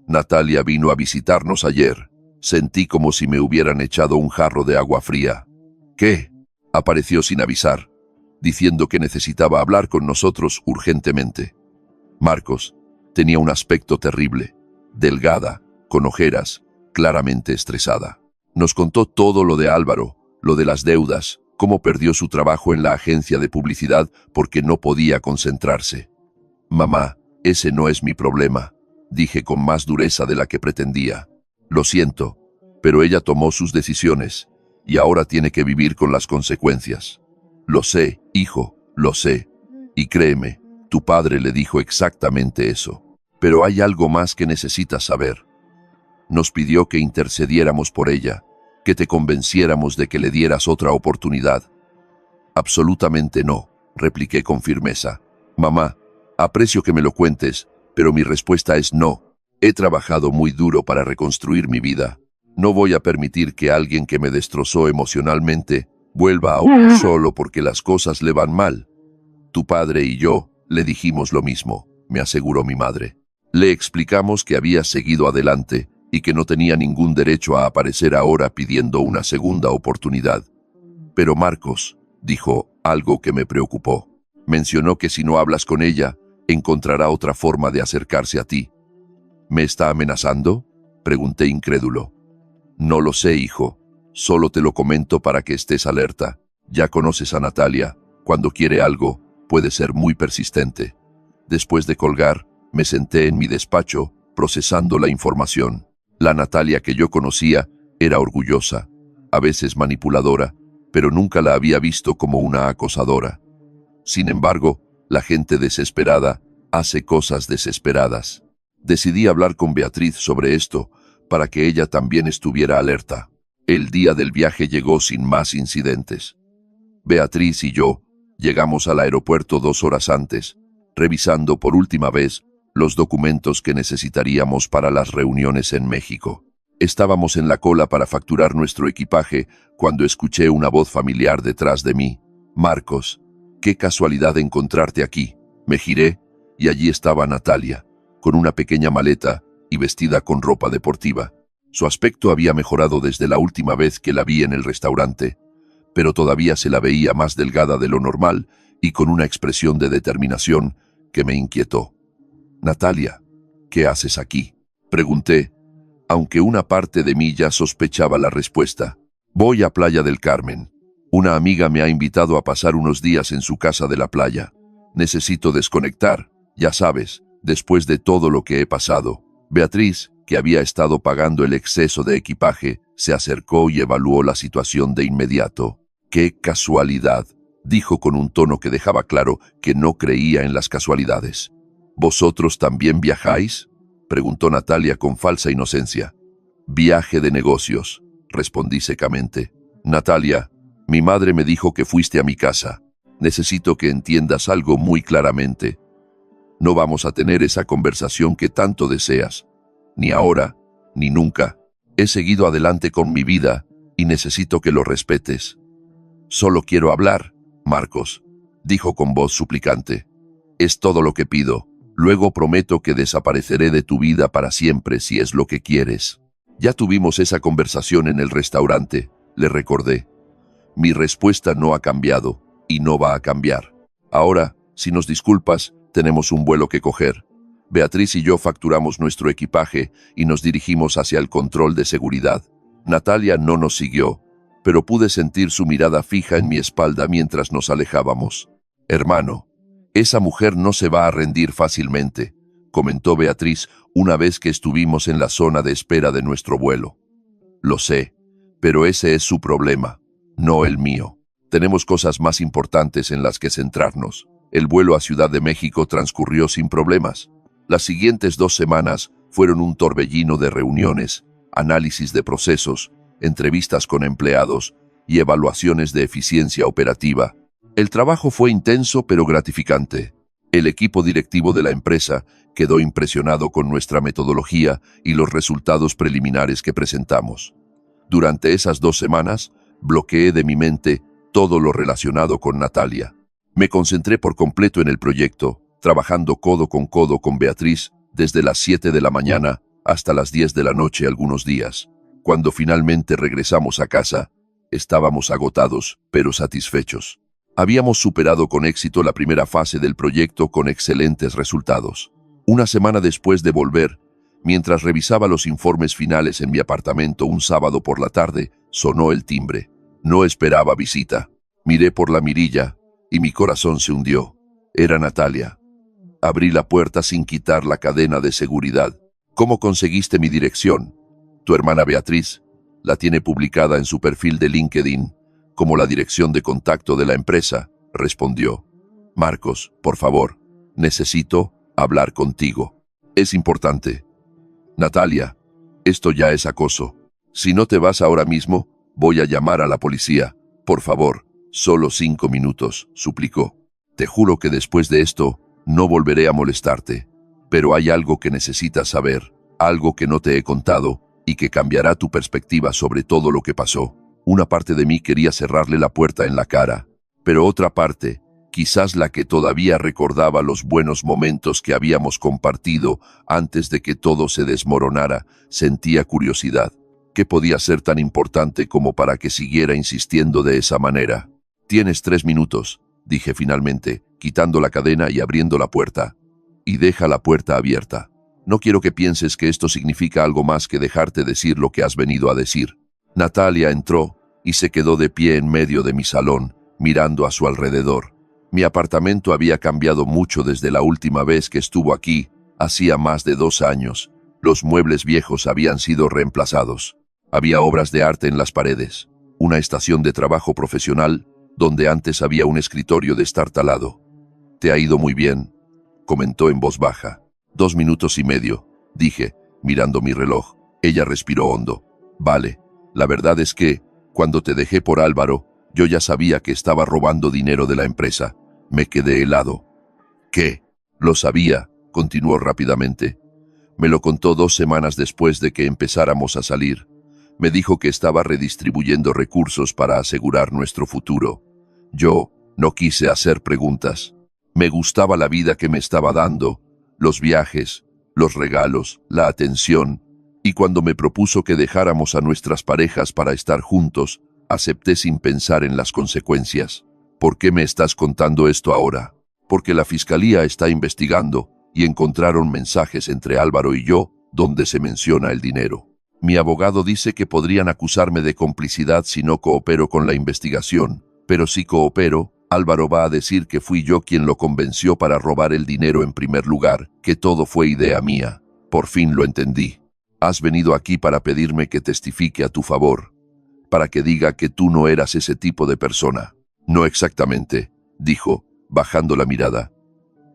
«Natalia vino a visitarnos ayer. Sentí como si me hubieran echado un jarro de agua fría». «¿Qué?», apareció sin avisar, diciendo que necesitaba hablar con nosotros urgentemente. Marcos tenía un aspecto terrible, delgada, con ojeras, claramente estresada. Nos contó todo lo de Álvaro, lo de las deudas, cómo perdió su trabajo en la agencia de publicidad porque no podía concentrarse. «Mamá, ese no es mi problema», dije con más dureza de la que pretendía. «Lo siento, pero ella tomó sus decisiones y ahora tiene que vivir con las consecuencias». «Lo sé, hijo, lo sé. Y créeme, tu padre le dijo exactamente eso. Pero hay algo más que necesitas saber. Nos pidió que intercediéramos por ella, que te convenciéramos de que le dieras otra oportunidad». «Absolutamente no», repliqué con firmeza. «Mamá, aprecio que me lo cuentes, pero mi respuesta es no. He trabajado muy duro para reconstruir mi vida. No voy a permitir que alguien que me destrozó emocionalmente vuelva a solo porque las cosas le van mal». «Tu padre y yo le dijimos lo mismo», me aseguró mi madre. «Le explicamos que había seguido adelante y que no tenía ningún derecho a aparecer ahora pidiendo una segunda oportunidad». «Pero Marcos», dijo algo que me preocupó. «Mencionó que si no hablas con ella, encontrará otra forma de acercarse a ti». «¿Me está amenazando?», pregunté incrédulo. «No lo sé, hijo. Solo te lo comento para que estés alerta. Ya conoces a Natalia. Cuando quiere algo, puede ser muy persistente». Después de colgar, me senté en mi despacho, procesando la información. La Natalia que yo conocía era orgullosa, a veces manipuladora, pero nunca la había visto como una acosadora. Sin embargo, la gente desesperada hace cosas desesperadas. Decidí hablar con Beatriz sobre esto, para que ella también estuviera alerta. El día del viaje llegó sin más incidentes. Beatriz y yo llegamos al aeropuerto 2 horas antes, revisando por última vez los documentos que necesitaríamos para las reuniones en México. Estábamos en la cola para facturar nuestro equipaje cuando escuché una voz familiar detrás de mí. «Marcos, qué casualidad encontrarte aquí». Me giré y allí estaba Natalia, con una pequeña maleta y vestida con ropa deportiva. Su aspecto había mejorado desde la última vez que la vi en el restaurante, pero todavía se la veía más delgada de lo normal y con una expresión de determinación que me inquietó. «Natalia, ¿qué haces aquí?», pregunté, aunque una parte de mí ya sospechaba la respuesta. «Voy a Playa del Carmen. Una amiga me ha invitado a pasar unos días en su casa de la playa. Necesito desconectar, ya sabes, después de todo lo que he pasado». Beatriz, que había estado pagando el exceso de equipaje, se acercó y evaluó la situación de inmediato. «¡Qué casualidad!», dijo con un tono que dejaba claro que no creía en las casualidades. «¿Vosotros también viajáis?», preguntó Natalia con falsa inocencia. «Viaje de negocios», respondí secamente. «Natalia, mi madre me dijo que fuiste a mi casa. Necesito que entiendas algo muy claramente. No vamos a tener esa conversación que tanto deseas. Ni ahora, ni nunca. He seguido adelante con mi vida y necesito que lo respetes». «Solo quiero hablar, Marcos», dijo con voz suplicante. «Es todo lo que pido. Luego prometo que desapareceré de tu vida para siempre si es lo que quieres». «Ya tuvimos esa conversación en el restaurante», le recordé. «Mi respuesta no ha cambiado y no va a cambiar. Ahora, si nos disculpas, tenemos un vuelo que coger». Beatriz y yo facturamos nuestro equipaje y nos dirigimos hacia el control de seguridad. Natalia no nos siguió, pero pude sentir su mirada fija en mi espalda mientras nos alejábamos. «Hermano, esa mujer no se va a rendir fácilmente», comentó Beatriz una vez que estuvimos en la zona de espera de nuestro vuelo. «Lo sé, pero ese es su problema, no el mío. Tenemos cosas más importantes en las que centrarnos». El vuelo a Ciudad de México transcurrió sin problemas. Las siguientes 2 semanas fueron un torbellino de reuniones, análisis de procesos, entrevistas con empleados y evaluaciones de eficiencia operativa. El trabajo fue intenso pero gratificante. El equipo directivo de la empresa quedó impresionado con nuestra metodología y los resultados preliminares que presentamos. Durante esas 2 semanas, bloqueé de mi mente todo lo relacionado con Natalia. Me concentré por completo en el proyecto, trabajando codo con Beatriz desde las 7 de la mañana hasta las 10 de la noche algunos días. Cuando finalmente regresamos a casa, estábamos agotados, pero satisfechos. Habíamos superado con éxito la primera fase del proyecto con excelentes resultados. Una semana después de volver, mientras revisaba los informes finales en mi apartamento un sábado por la tarde, sonó el timbre. No esperaba visita. Miré por la mirilla y mi corazón se hundió. Era Natalia. Abrí la puerta sin quitar la cadena de seguridad. ¿Cómo conseguiste mi dirección? Tu hermana Beatriz la tiene publicada en su perfil de LinkedIn como la dirección de contacto de la empresa, respondió. Marcos, por favor, necesito hablar contigo. Es importante. Natalia, esto ya es acoso. Si no te vas ahora mismo, voy a llamar a la policía. Por favor, solo 5 minutos, suplicó. Te juro que después de esto, no volveré a molestarte. Pero hay algo que necesitas saber, algo que no te he contado y que cambiará tu perspectiva sobre todo lo que pasó. Una parte de mí quería cerrarle la puerta en la cara, pero otra parte, quizás la que todavía recordaba los buenos momentos que habíamos compartido antes de que todo se desmoronara, sentía curiosidad. ¿Qué podía ser tan importante como para que siguiera insistiendo de esa manera? Tienes 3 minutos, dije finalmente, quitando la cadena y abriendo la puerta. Y deja la puerta abierta. No quiero que pienses que esto significa algo más que dejarte decir lo que has venido a decir. Natalia entró y se quedó de pie en medio de mi salón, mirando a su alrededor. Mi apartamento había cambiado mucho desde la última vez que estuvo aquí, hacía más de 2 años. Los muebles viejos habían sido reemplazados. Había obras de arte en las paredes, una estación de trabajo profesional, donde antes había un escritorio destartalado. «Te ha ido muy bien», comentó en voz baja. 2 minutos y medio, dije, mirando mi reloj. Ella respiró hondo. Vale. La verdad es que, cuando te dejé por Álvaro, yo ya sabía que estaba robando dinero de la empresa. Me quedé helado. ¿Qué? Lo sabía, continuó rápidamente. Me lo contó 2 semanas después de que empezáramos a salir. Me dijo que estaba redistribuyendo recursos para asegurar nuestro futuro. Yo no quise hacer preguntas. Me gustaba la vida que me estaba dando, los viajes, los regalos, la atención. Y cuando me propuso que dejáramos a nuestras parejas para estar juntos, acepté sin pensar en las consecuencias. ¿Por qué me estás contando esto ahora? Porque la fiscalía está investigando y encontraron mensajes entre Álvaro y yo donde se menciona el dinero. Mi abogado dice que podrían acusarme de complicidad si no coopero con la investigación, pero si coopero, Álvaro va a decir que fui yo quien lo convenció para robar el dinero en primer lugar, que todo fue idea mía. Por fin lo entendí. Has venido aquí para pedirme que testifique a tu favor, para que diga que tú no eras ese tipo de persona. No exactamente, dijo, bajando la mirada.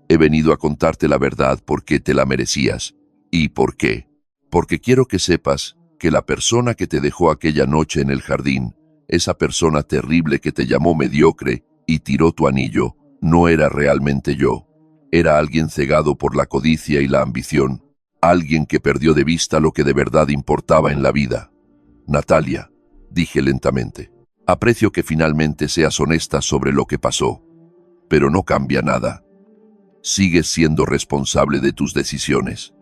He venido a contarte la verdad porque te la merecías. ¿Y por qué? Porque quiero que sepas que la persona que te dejó aquella noche en el jardín, esa persona terrible que te llamó mediocre y tiró tu anillo, no era realmente yo. Era alguien cegado por la codicia y la ambición. Alguien que perdió de vista lo que de verdad importaba en la vida. Natalia, dije lentamente, aprecio que finalmente seas honesta sobre lo que pasó, pero no cambia nada. Sigues siendo responsable de tus decisiones.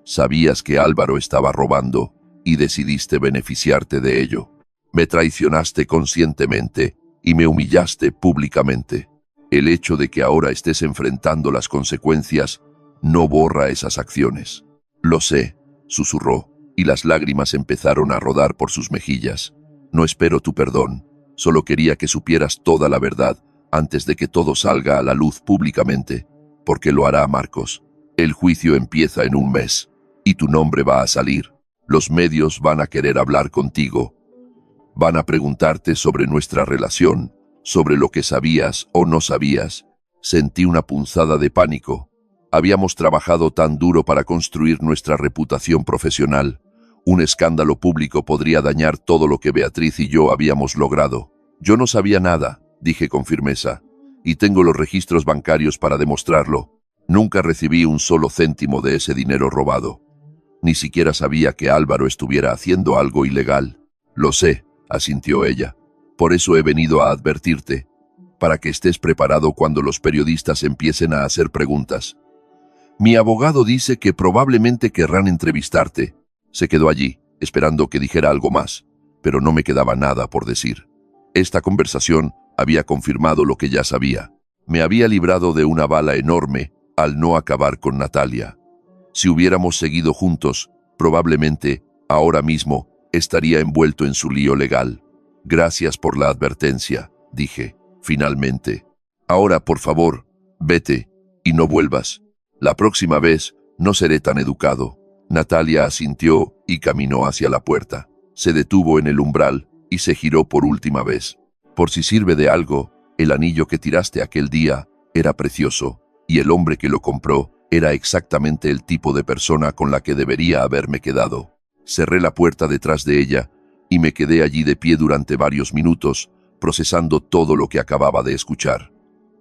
Sabías que Álvaro estaba robando y decidiste beneficiarte de ello. Me traicionaste conscientemente y me humillaste públicamente. El hecho de que ahora estés enfrentando las consecuencias no borra esas acciones. Lo sé, susurró, y las lágrimas empezaron a rodar por sus mejillas. No espero tu perdón, solo quería que supieras toda la verdad antes de que todo salga a la luz públicamente, porque lo hará, Marcos. El juicio empieza en un mes, y tu nombre va a salir. Los medios van a querer hablar contigo. Van a preguntarte sobre nuestra relación, sobre lo que sabías o no sabías. Sentí una punzada de pánico. Habíamos trabajado tan duro para construir nuestra reputación profesional. Un escándalo público podría dañar todo lo que Beatriz y yo habíamos logrado. Yo no sabía nada, dije con firmeza, y tengo los registros bancarios para demostrarlo. Nunca recibí un solo céntimo de ese dinero robado. Ni siquiera sabía que Álvaro estuviera haciendo algo ilegal. Lo sé, asintió ella. Por eso he venido a advertirte, para que estés preparado cuando los periodistas empiecen a hacer preguntas. Mi abogado dice que probablemente querrán entrevistarte. Se quedó allí, esperando que dijera algo más, pero no me quedaba nada por decir. Esta conversación había confirmado lo que ya sabía. Me había librado de una bala enorme al no acabar con Natalia. Si hubiéramos seguido juntos, probablemente, ahora mismo, estaría envuelto en su lío legal. Gracias por la advertencia, dije, finalmente. Ahora, por favor, vete y no vuelvas. La próxima vez no seré tan educado. Natalia asintió y caminó hacia la puerta. Se detuvo en el umbral y se giró por última vez. Por si sirve de algo, el anillo que tiraste aquel día era precioso, y el hombre que lo compró era exactamente el tipo de persona con la que debería haberme quedado. Cerré la puerta detrás de ella y me quedé allí de pie durante varios minutos, procesando todo lo que acababa de escuchar.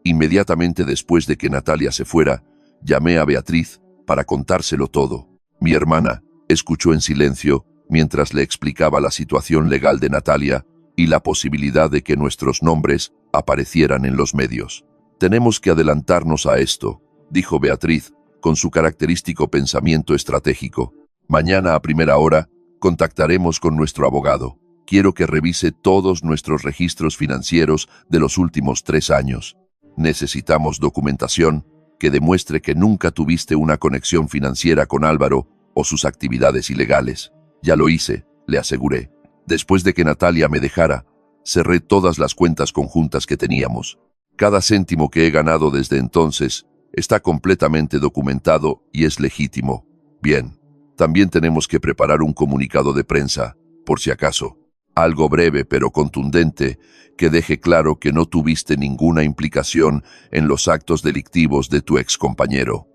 Inmediatamente después de que Natalia se fuera, llamé a Beatriz para contárselo todo. Mi hermana escuchó en silencio mientras le explicaba la situación legal de Natalia y la posibilidad de que nuestros nombres aparecieran en los medios. Tenemos que adelantarnos a esto, dijo Beatriz, con su característico pensamiento estratégico. Mañana a primera hora contactaremos con nuestro abogado. Quiero que revise todos nuestros registros financieros de los últimos 3 años. Necesitamos documentación que demuestre que nunca tuviste una conexión financiera con Álvaro o sus actividades ilegales. Ya lo hice, le aseguré. Después de que Natalia me dejara, cerré todas las cuentas conjuntas que teníamos. Cada céntimo que he ganado desde entonces está completamente documentado y es legítimo. Bien, también tenemos que preparar un comunicado de prensa, por si acaso. Algo breve pero contundente que deje claro que no tuviste ninguna implicación en los actos delictivos de tu excompañero.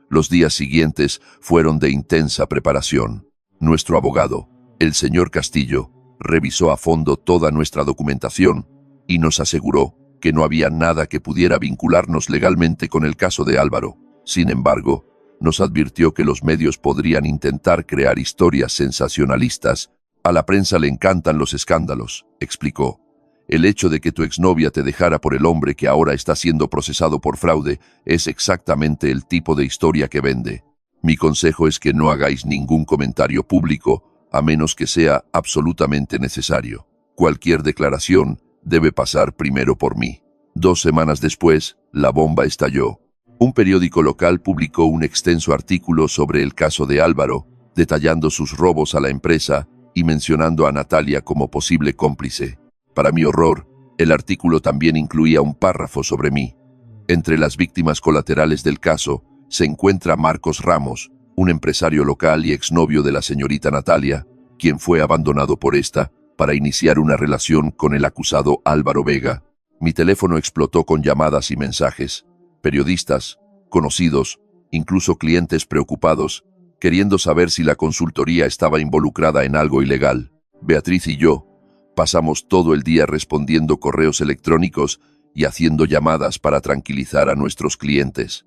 Los días siguientes fueron de intensa preparación. Nuestro abogado, el señor Castillo, revisó a fondo toda nuestra documentación y nos aseguró que no había nada que pudiera vincularnos legalmente con el caso de Álvaro. Sin embargo, nos advirtió que los medios podrían intentar crear historias sensacionalistas. A la prensa le encantan los escándalos, explicó. El hecho de que tu exnovia te dejara por el hombre que ahora está siendo procesado por fraude es exactamente el tipo de historia que vende. Mi consejo es que no hagáis ningún comentario público, a menos que sea absolutamente necesario. Cualquier declaración debe pasar primero por mí. 2 semanas después, la bomba estalló. Un periódico local publicó un extenso artículo sobre el caso de Álvaro, detallando sus robos a la empresa y mencionando a Natalia como posible cómplice. Para mi horror, el artículo también incluía un párrafo sobre mí. Entre las víctimas colaterales del caso se encuentra Marcos Ramos, un empresario local y exnovio de la señorita Natalia, quien fue abandonado por esta para iniciar una relación con el acusado Álvaro Vega. Mi teléfono explotó con llamadas y mensajes. Periodistas, conocidos, incluso clientes preocupados, queriendo saber si la consultoría estaba involucrada en algo ilegal. Beatriz y yo pasamos todo el día respondiendo correos electrónicos y haciendo llamadas para tranquilizar a nuestros clientes.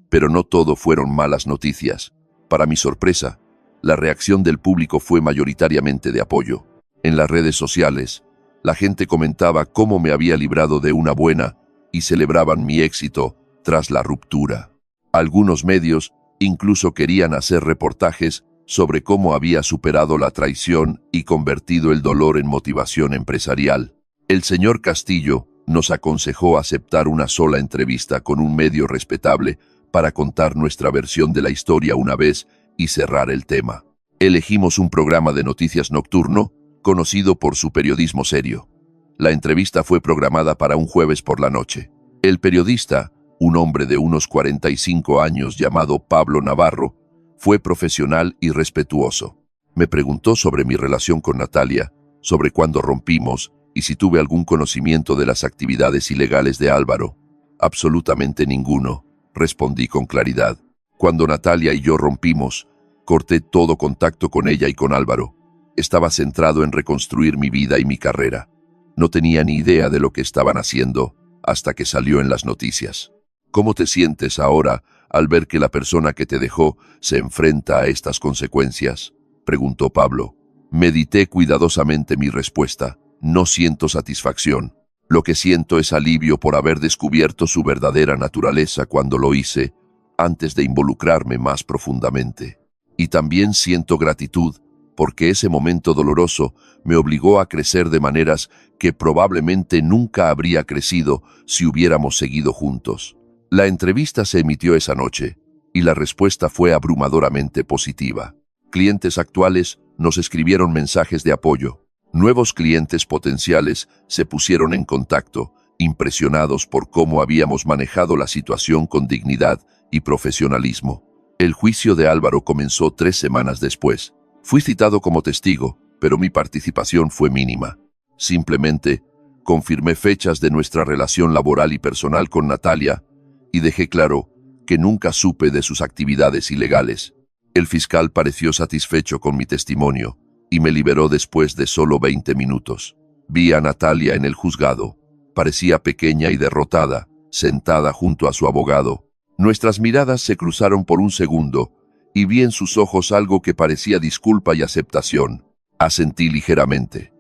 Pero no todo fueron malas noticias. Para mi sorpresa, la reacción del público fue mayoritariamente de apoyo. En las redes sociales, la gente comentaba cómo me había librado de una buena y celebraban mi éxito tras la ruptura. Algunos medios incluso querían hacer reportajes sobre cómo había superado la traición y convertido el dolor en motivación empresarial. El señor Castillo nos aconsejó aceptar una sola entrevista con un medio respetable para contar nuestra versión de la historia una vez y cerrar el tema. Elegimos un programa de noticias nocturno conocido por su periodismo serio. La entrevista fue programada para un jueves por la noche. El periodista, un hombre de unos 45 años llamado Pablo Navarro, fue profesional y respetuoso. Me preguntó sobre mi relación con Natalia, sobre cuándo rompimos y si tuve algún conocimiento de las actividades ilegales de Álvaro. Absolutamente ninguno, respondí con claridad. Cuando Natalia y yo rompimos, corté todo contacto con ella y con Álvaro. Estaba centrado en reconstruir mi vida y mi carrera. No tenía ni idea de lo que estaban haciendo hasta que salió en las noticias. ¿Cómo te sientes ahora al ver que la persona que te dejó se enfrenta a estas consecuencias?, preguntó Pablo. Medité cuidadosamente mi respuesta. No siento satisfacción. Lo que siento es alivio por haber descubierto su verdadera naturaleza cuando lo hice, antes de involucrarme más profundamente. Y también siento gratitud, porque ese momento doloroso me obligó a crecer de maneras que probablemente nunca habría crecido si hubiéramos seguido juntos. La entrevista se emitió esa noche, y la respuesta fue abrumadoramente positiva. Clientes actuales nos escribieron mensajes de apoyo. Nuevos clientes potenciales se pusieron en contacto, impresionados por cómo habíamos manejado la situación con dignidad y profesionalismo. El juicio de Álvaro comenzó 3 semanas después. Fui citado como testigo, pero mi participación fue mínima. Simplemente confirmé fechas de nuestra relación laboral y personal con Natalia y dejé claro que nunca supe de sus actividades ilegales. El fiscal pareció satisfecho con mi testimonio y me liberó después de solo 20 minutos. Vi a Natalia en el juzgado. Parecía pequeña y derrotada, sentada junto a su abogado. Nuestras miradas se cruzaron por un segundo y vi en sus ojos algo que parecía disculpa y aceptación. Asentí ligeramente,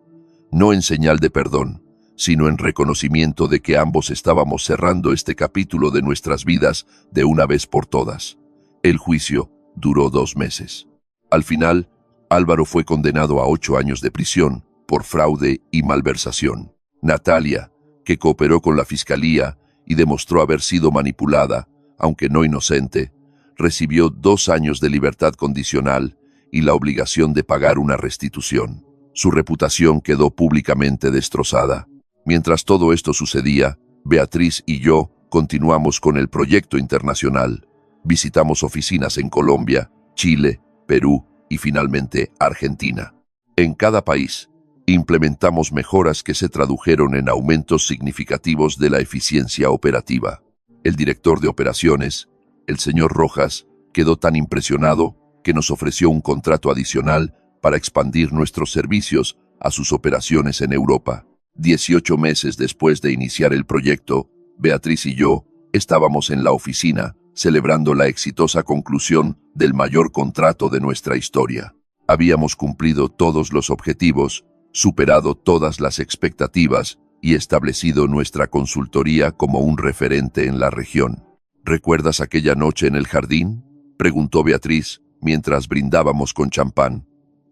no en señal de perdón, sino en reconocimiento de que ambos estábamos cerrando este capítulo de nuestras vidas de una vez por todas. El juicio duró 2 meses. Al final, Álvaro fue condenado a 8 años de prisión por fraude y malversación. Natalia, que cooperó con la fiscalía y demostró haber sido manipulada, aunque no inocente, recibió 2 años de libertad condicional y la obligación de pagar una restitución. Su reputación quedó públicamente destrozada. Mientras todo esto sucedía, Beatriz y yo continuamos con el proyecto internacional. Visitamos oficinas en Colombia, Chile, Perú y finalmente Argentina. En cada país, implementamos mejoras que se tradujeron en aumentos significativos de la eficiencia operativa. El director de operaciones, el señor Rojas, quedó tan impresionado que nos ofreció un contrato adicional para expandir nuestros servicios a sus operaciones en Europa. 18 meses después de iniciar el proyecto, Beatriz y yo estábamos en la oficina celebrando la exitosa conclusión del mayor contrato de nuestra historia. Habíamos cumplido todos los objetivos, superado todas las expectativas y establecido nuestra consultoría como un referente en la región. ¿Recuerdas aquella noche en el jardín?, preguntó Beatriz mientras brindábamos con champán.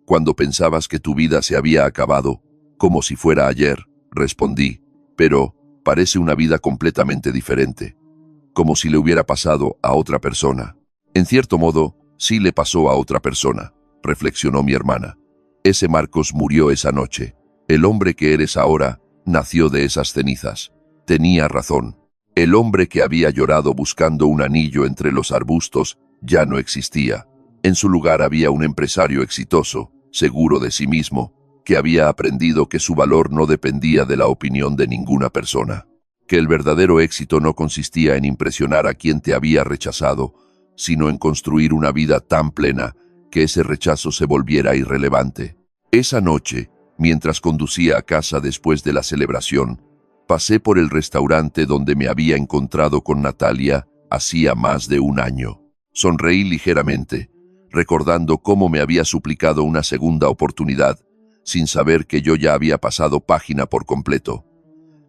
Cuando pensabas que tu vida se había acabado, como si fuera ayer, respondí, pero parece una vida completamente diferente, como si le hubiera pasado a otra persona. En cierto modo, sí le pasó a otra persona, reflexionó mi hermana. Ese Marcos murió esa noche. El hombre que eres ahora nació de esas cenizas. Tenía razón. El hombre que había llorado buscando un anillo entre los arbustos ya no existía. En su lugar había un empresario exitoso, seguro de sí mismo, que había aprendido que su valor no dependía de la opinión de ninguna persona, que el verdadero éxito no consistía en impresionar a quien te había rechazado, sino en construir una vida tan plena que ese rechazo se volviera irrelevante. Esa noche, mientras conducía a casa después de la celebración, pasé por el restaurante donde me había encontrado con Natalia hacía más de 1 año. Sonreí ligeramente, recordando cómo me había suplicado una segunda oportunidad, sin saber que yo ya había pasado página por completo.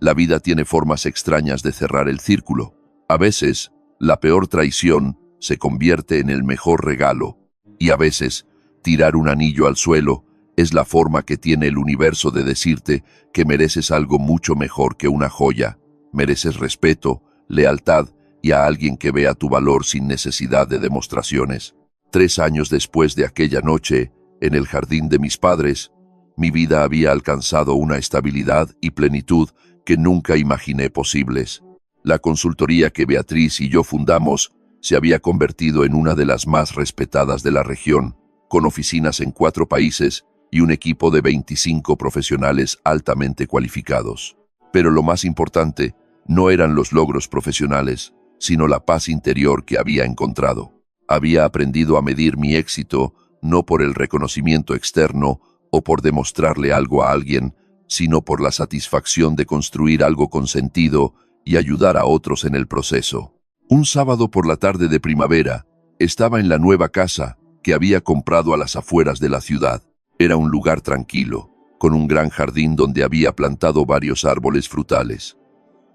La vida tiene formas extrañas de cerrar el círculo. A veces, la peor traición se convierte en el mejor regalo, y a veces, tirar un anillo al suelo es la forma que tiene el universo de decirte que mereces algo mucho mejor que una joya. Mereces respeto, lealtad y a alguien que vea tu valor sin necesidad de demostraciones. 3 años después de aquella noche, en el jardín de mis padres, mi vida había alcanzado una estabilidad y plenitud que nunca imaginé posibles. La consultoría que Beatriz y yo fundamos se había convertido en una de las más respetadas de la región, con oficinas en 4 países y un equipo de 25 profesionales altamente cualificados. Pero lo más importante No eran los logros profesionales, sino la paz interior que había encontrado. Había aprendido a medir mi éxito no por el reconocimiento externo o por demostrarle algo a alguien, sino por la satisfacción de construir algo con sentido y ayudar a otros en el proceso. Un sábado por la tarde de primavera, estaba en la nueva casa que había comprado a las afueras de la ciudad. Era un lugar tranquilo, con un gran jardín donde había plantado varios árboles frutales.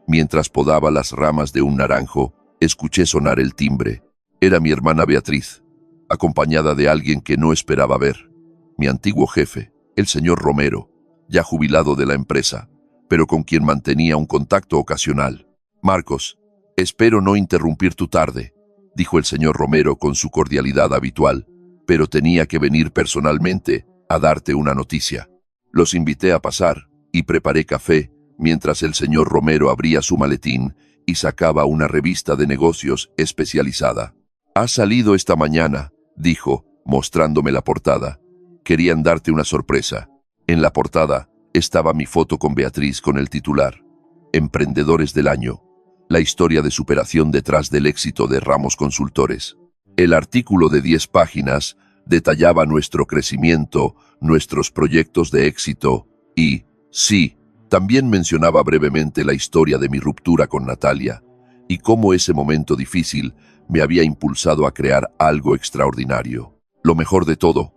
Mientras podaba las ramas de un naranjo, escuché sonar el timbre. Era mi hermana Beatriz, acompañada de alguien que no esperaba ver. Mi antiguo jefe, el señor Romero, ya jubilado de la empresa, pero con quien mantenía un contacto ocasional. «Marcos, espero no interrumpir tu tarde», dijo el señor Romero con su cordialidad habitual, «pero tenía que venir personalmente a darte una noticia». Los invité a pasar y preparé café mientras el señor Romero abría su maletín y sacaba una revista de negocios especializada. «Ha salido esta mañana», dijo, mostrándome la portada. «Querían darte una sorpresa». En la portada estaba mi foto con Beatriz con el titular «Emprendedores del año. La historia de superación detrás del éxito de Ramos Consultores». El artículo de 10 páginas detallaba nuestro crecimiento, nuestros proyectos de éxito y, sí, también mencionaba brevemente la historia de mi ruptura con Natalia y cómo ese momento difícil me había impulsado a crear algo extraordinario. «Lo mejor de todo»,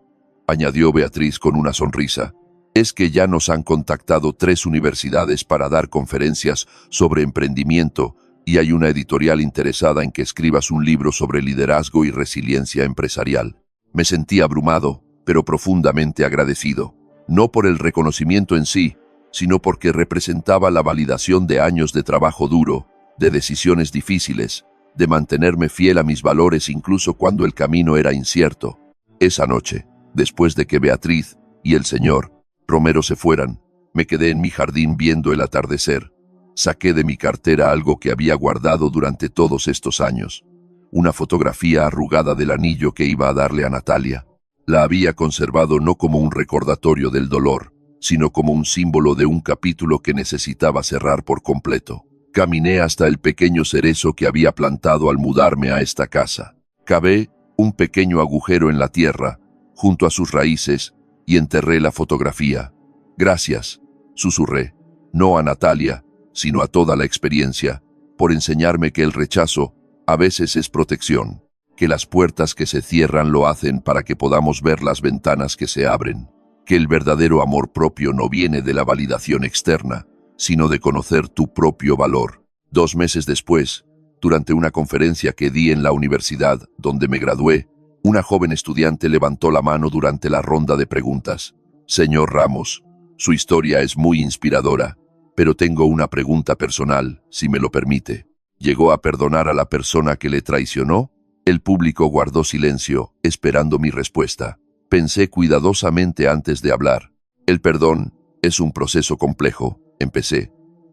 añadió Beatriz con una sonrisa, «es que ya nos han contactado 3 universidades para dar conferencias sobre emprendimiento y hay una editorial interesada en que escribas un libro sobre liderazgo y resiliencia empresarial». Me sentí abrumado, pero profundamente agradecido, no por el reconocimiento en sí, sino porque representaba la validación de años de trabajo duro, de decisiones difíciles, de mantenerme fiel a mis valores incluso cuando el camino era incierto. Esa noche, después de que Beatriz y el señor Romero se fueran, me quedé en mi jardín viendo el atardecer. Saqué de mi cartera algo que había guardado durante todos estos años. Una fotografía arrugada del anillo que iba a darle a Natalia. La había conservado no como un recordatorio del dolor, sino como un símbolo de un capítulo que necesitaba cerrar por completo. Caminé hasta el pequeño cerezo que había plantado al mudarme a esta casa. Cavé un pequeño agujero en la tierra, junto a sus raíces, y enterré la fotografía. «Gracias», susurré, no a Natalia, sino a toda la experiencia, por enseñarme que el rechazo a veces es protección, que las puertas que se cierran lo hacen para que podamos ver las ventanas que se abren, que el verdadero amor propio no viene de la validación externa, sino de conocer tu propio valor. 2 meses después, durante una conferencia que di en la universidad donde me gradué, una joven estudiante levantó la mano durante la ronda de preguntas. «Señor Ramos, su historia es muy inspiradora, pero tengo una pregunta personal, si me lo permite. ¿Llegó a perdonar a la persona que le traicionó?» El público guardó silencio, esperando mi respuesta. Pensé cuidadosamente antes de hablar. «El perdón es un proceso complejo», empecé.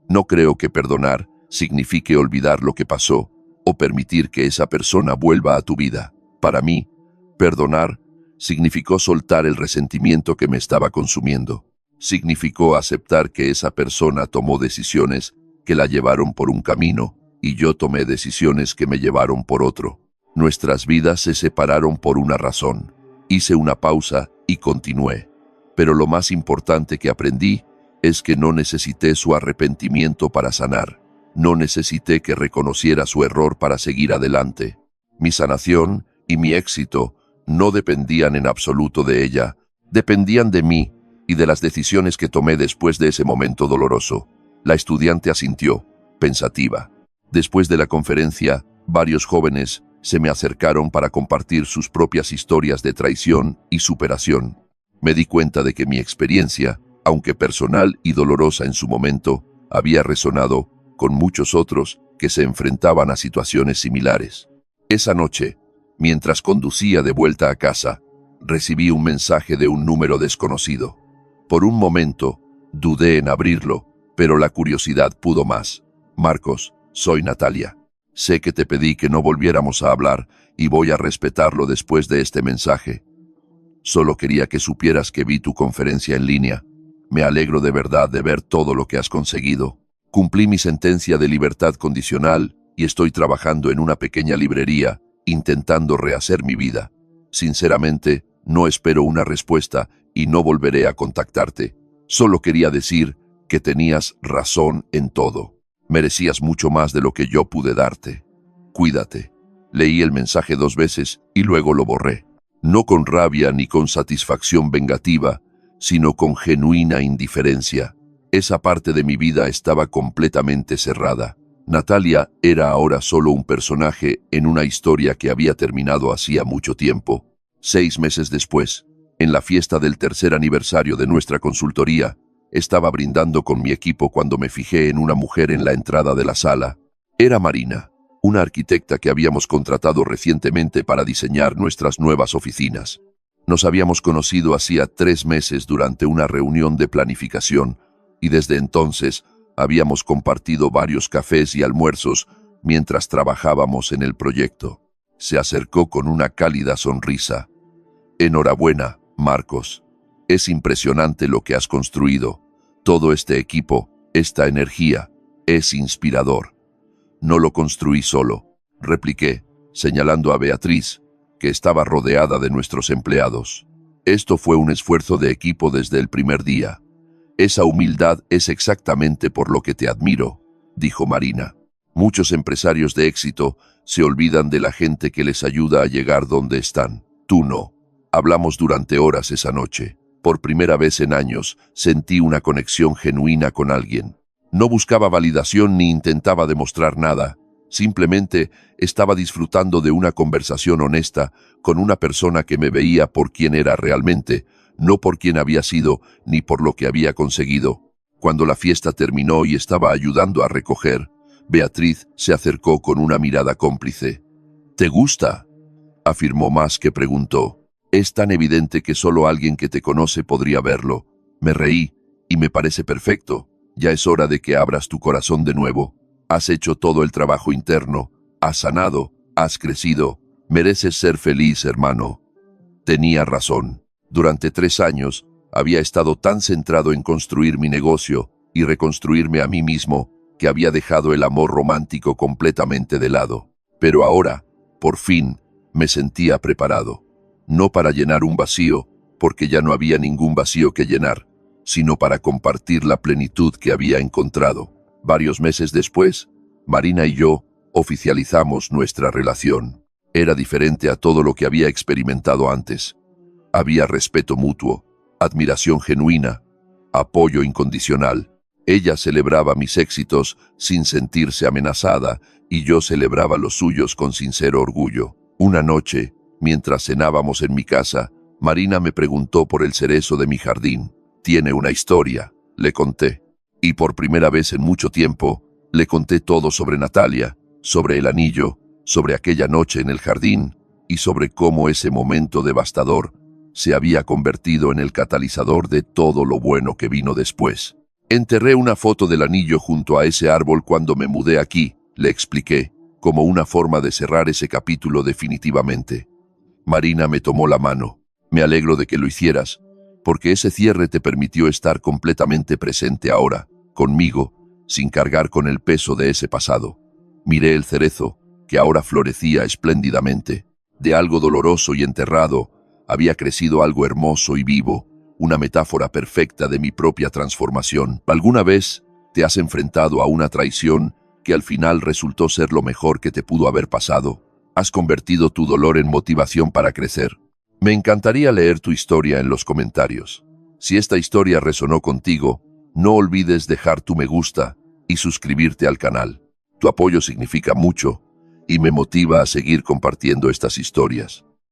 «No creo que perdonar signifique olvidar lo que pasó o permitir que esa persona vuelva a tu vida. Para mí, perdonar significó soltar el resentimiento que me estaba consumiendo. Significó aceptar que esa persona tomó decisiones que la llevaron por un camino y yo tomé decisiones que me llevaron por otro. Nuestras vidas se separaron por una razón. Hice una pausa y continué. Pero lo más importante que aprendí es que no necesité su arrepentimiento para sanar. No necesité que reconociera su error para seguir adelante. Mi sanación y mi éxito no dependían en absoluto de ella, dependían de mí y de las decisiones que tomé después de ese momento doloroso. La estudiante asintió, pensativa. Después de la conferencia, varios jóvenes se me acercaron para compartir sus propias historias de traición y superación. Me di cuenta de que mi experiencia, aunque personal y dolorosa en su momento, había resonado con muchos otros que se enfrentaban a situaciones similares. Esa noche, mientras conducía de vuelta a casa, recibí un mensaje de un número desconocido. Por un momento, dudé en abrirlo, pero la curiosidad pudo más. «Marcos, soy Natalia. Sé que te pedí que no volviéramos a hablar y voy a respetarlo después de este mensaje. Solo quería que supieras que vi tu conferencia en línea. Me alegro de verdad de ver todo lo que has conseguido. Cumplí mi sentencia de libertad condicional y estoy trabajando en una pequeña librería, intentando rehacer mi vida. Sinceramente, no espero una respuesta y no volveré a contactarte. Solo quería decir que tenías razón en todo. Merecías mucho más de lo que yo pude darte. Cuídate. Leí el mensaje 2 veces y luego lo borré. No con rabia ni con satisfacción vengativa, sino con genuina indiferencia. Esa parte de mi vida estaba completamente cerrada. Natalia era ahora solo un personaje en una historia que había terminado hacía mucho tiempo. 6 meses después, en la fiesta del 3er aniversario de nuestra consultoría, estaba brindando con mi equipo cuando me fijé en una mujer en la entrada de la sala. Era Marina, una arquitecta que habíamos contratado recientemente para diseñar nuestras nuevas oficinas. Nos habíamos conocido hacía 3 meses durante una reunión de planificación y desde entonces habíamos compartido varios cafés y almuerzos mientras trabajábamos en el proyecto. Se acercó con una cálida sonrisa. Enhorabuena, Marcos. Es impresionante lo que has construido. Todo este equipo, esta energía, es inspirador. No lo construí solo, repliqué, señalando a Beatriz, que estaba rodeada de nuestros empleados. Esto fue un esfuerzo de equipo desde el primer día. Esa humildad es exactamente por lo que te admiro, dijo Marina. Muchos empresarios de éxito se olvidan de la gente que les ayuda a llegar donde están. Tú no. Hablamos durante horas esa noche. Por primera vez en años, sentí una conexión genuina con alguien. No buscaba validación ni intentaba demostrar nada. Simplemente estaba disfrutando de una conversación honesta con una persona que me veía por quien era realmente, no por quien había sido ni por lo que había conseguido. Cuando la fiesta terminó y estaba ayudando a recoger, Beatriz se acercó con una mirada cómplice. ¿Te gusta?, afirmó más que preguntó. Es tan evidente que solo alguien que te conoce podría verlo. Me reí, y me parece perfecto. Ya es hora de que abras tu corazón de nuevo. Has hecho todo el trabajo interno, has sanado, has crecido. Mereces ser feliz, hermano. Tenía razón. Durante 3 años, había estado tan centrado en construir mi negocio y reconstruirme a mí mismo que había dejado el amor romántico completamente de lado. Pero ahora, por fin, me sentía preparado. No para llenar un vacío, porque ya no había ningún vacío que llenar, sino para compartir la plenitud que había encontrado. Varios meses después, Marina y yo oficializamos nuestra relación. Era diferente a todo lo que había experimentado antes. Había respeto mutuo, admiración genuina, apoyo incondicional. Ella celebraba mis éxitos sin sentirse amenazada y yo celebraba los suyos con sincero orgullo. Una noche, mientras cenábamos en mi casa, Marina me preguntó por el cerezo de mi jardín. Tiene una historia, le conté. Y por primera vez en mucho tiempo, le conté todo sobre Natalia, sobre el anillo, sobre aquella noche en el jardín y sobre cómo ese momento devastador se había convertido en el catalizador de todo lo bueno que vino después. Enterré una foto del anillo junto a ese árbol cuando me mudé aquí, le expliqué, como una forma de cerrar ese capítulo definitivamente. Marina me tomó la mano. Me alegro de que lo hicieras, porque ese cierre te permitió estar completamente presente ahora, conmigo, sin cargar con el peso de ese pasado. Miré el cerezo, que ahora florecía espléndidamente. De algo doloroso y enterrado, había crecido algo hermoso y vivo, una metáfora perfecta de mi propia transformación. ¿Alguna vez te has enfrentado a una traición que al final resultó ser lo mejor que te pudo haber pasado? ¿Has convertido tu dolor en motivación para crecer? Me encantaría leer tu historia en los comentarios. Si esta historia resonó contigo, no olvides dejar tu me gusta y suscribirte al canal. Tu apoyo significa mucho y me motiva a seguir compartiendo estas historias.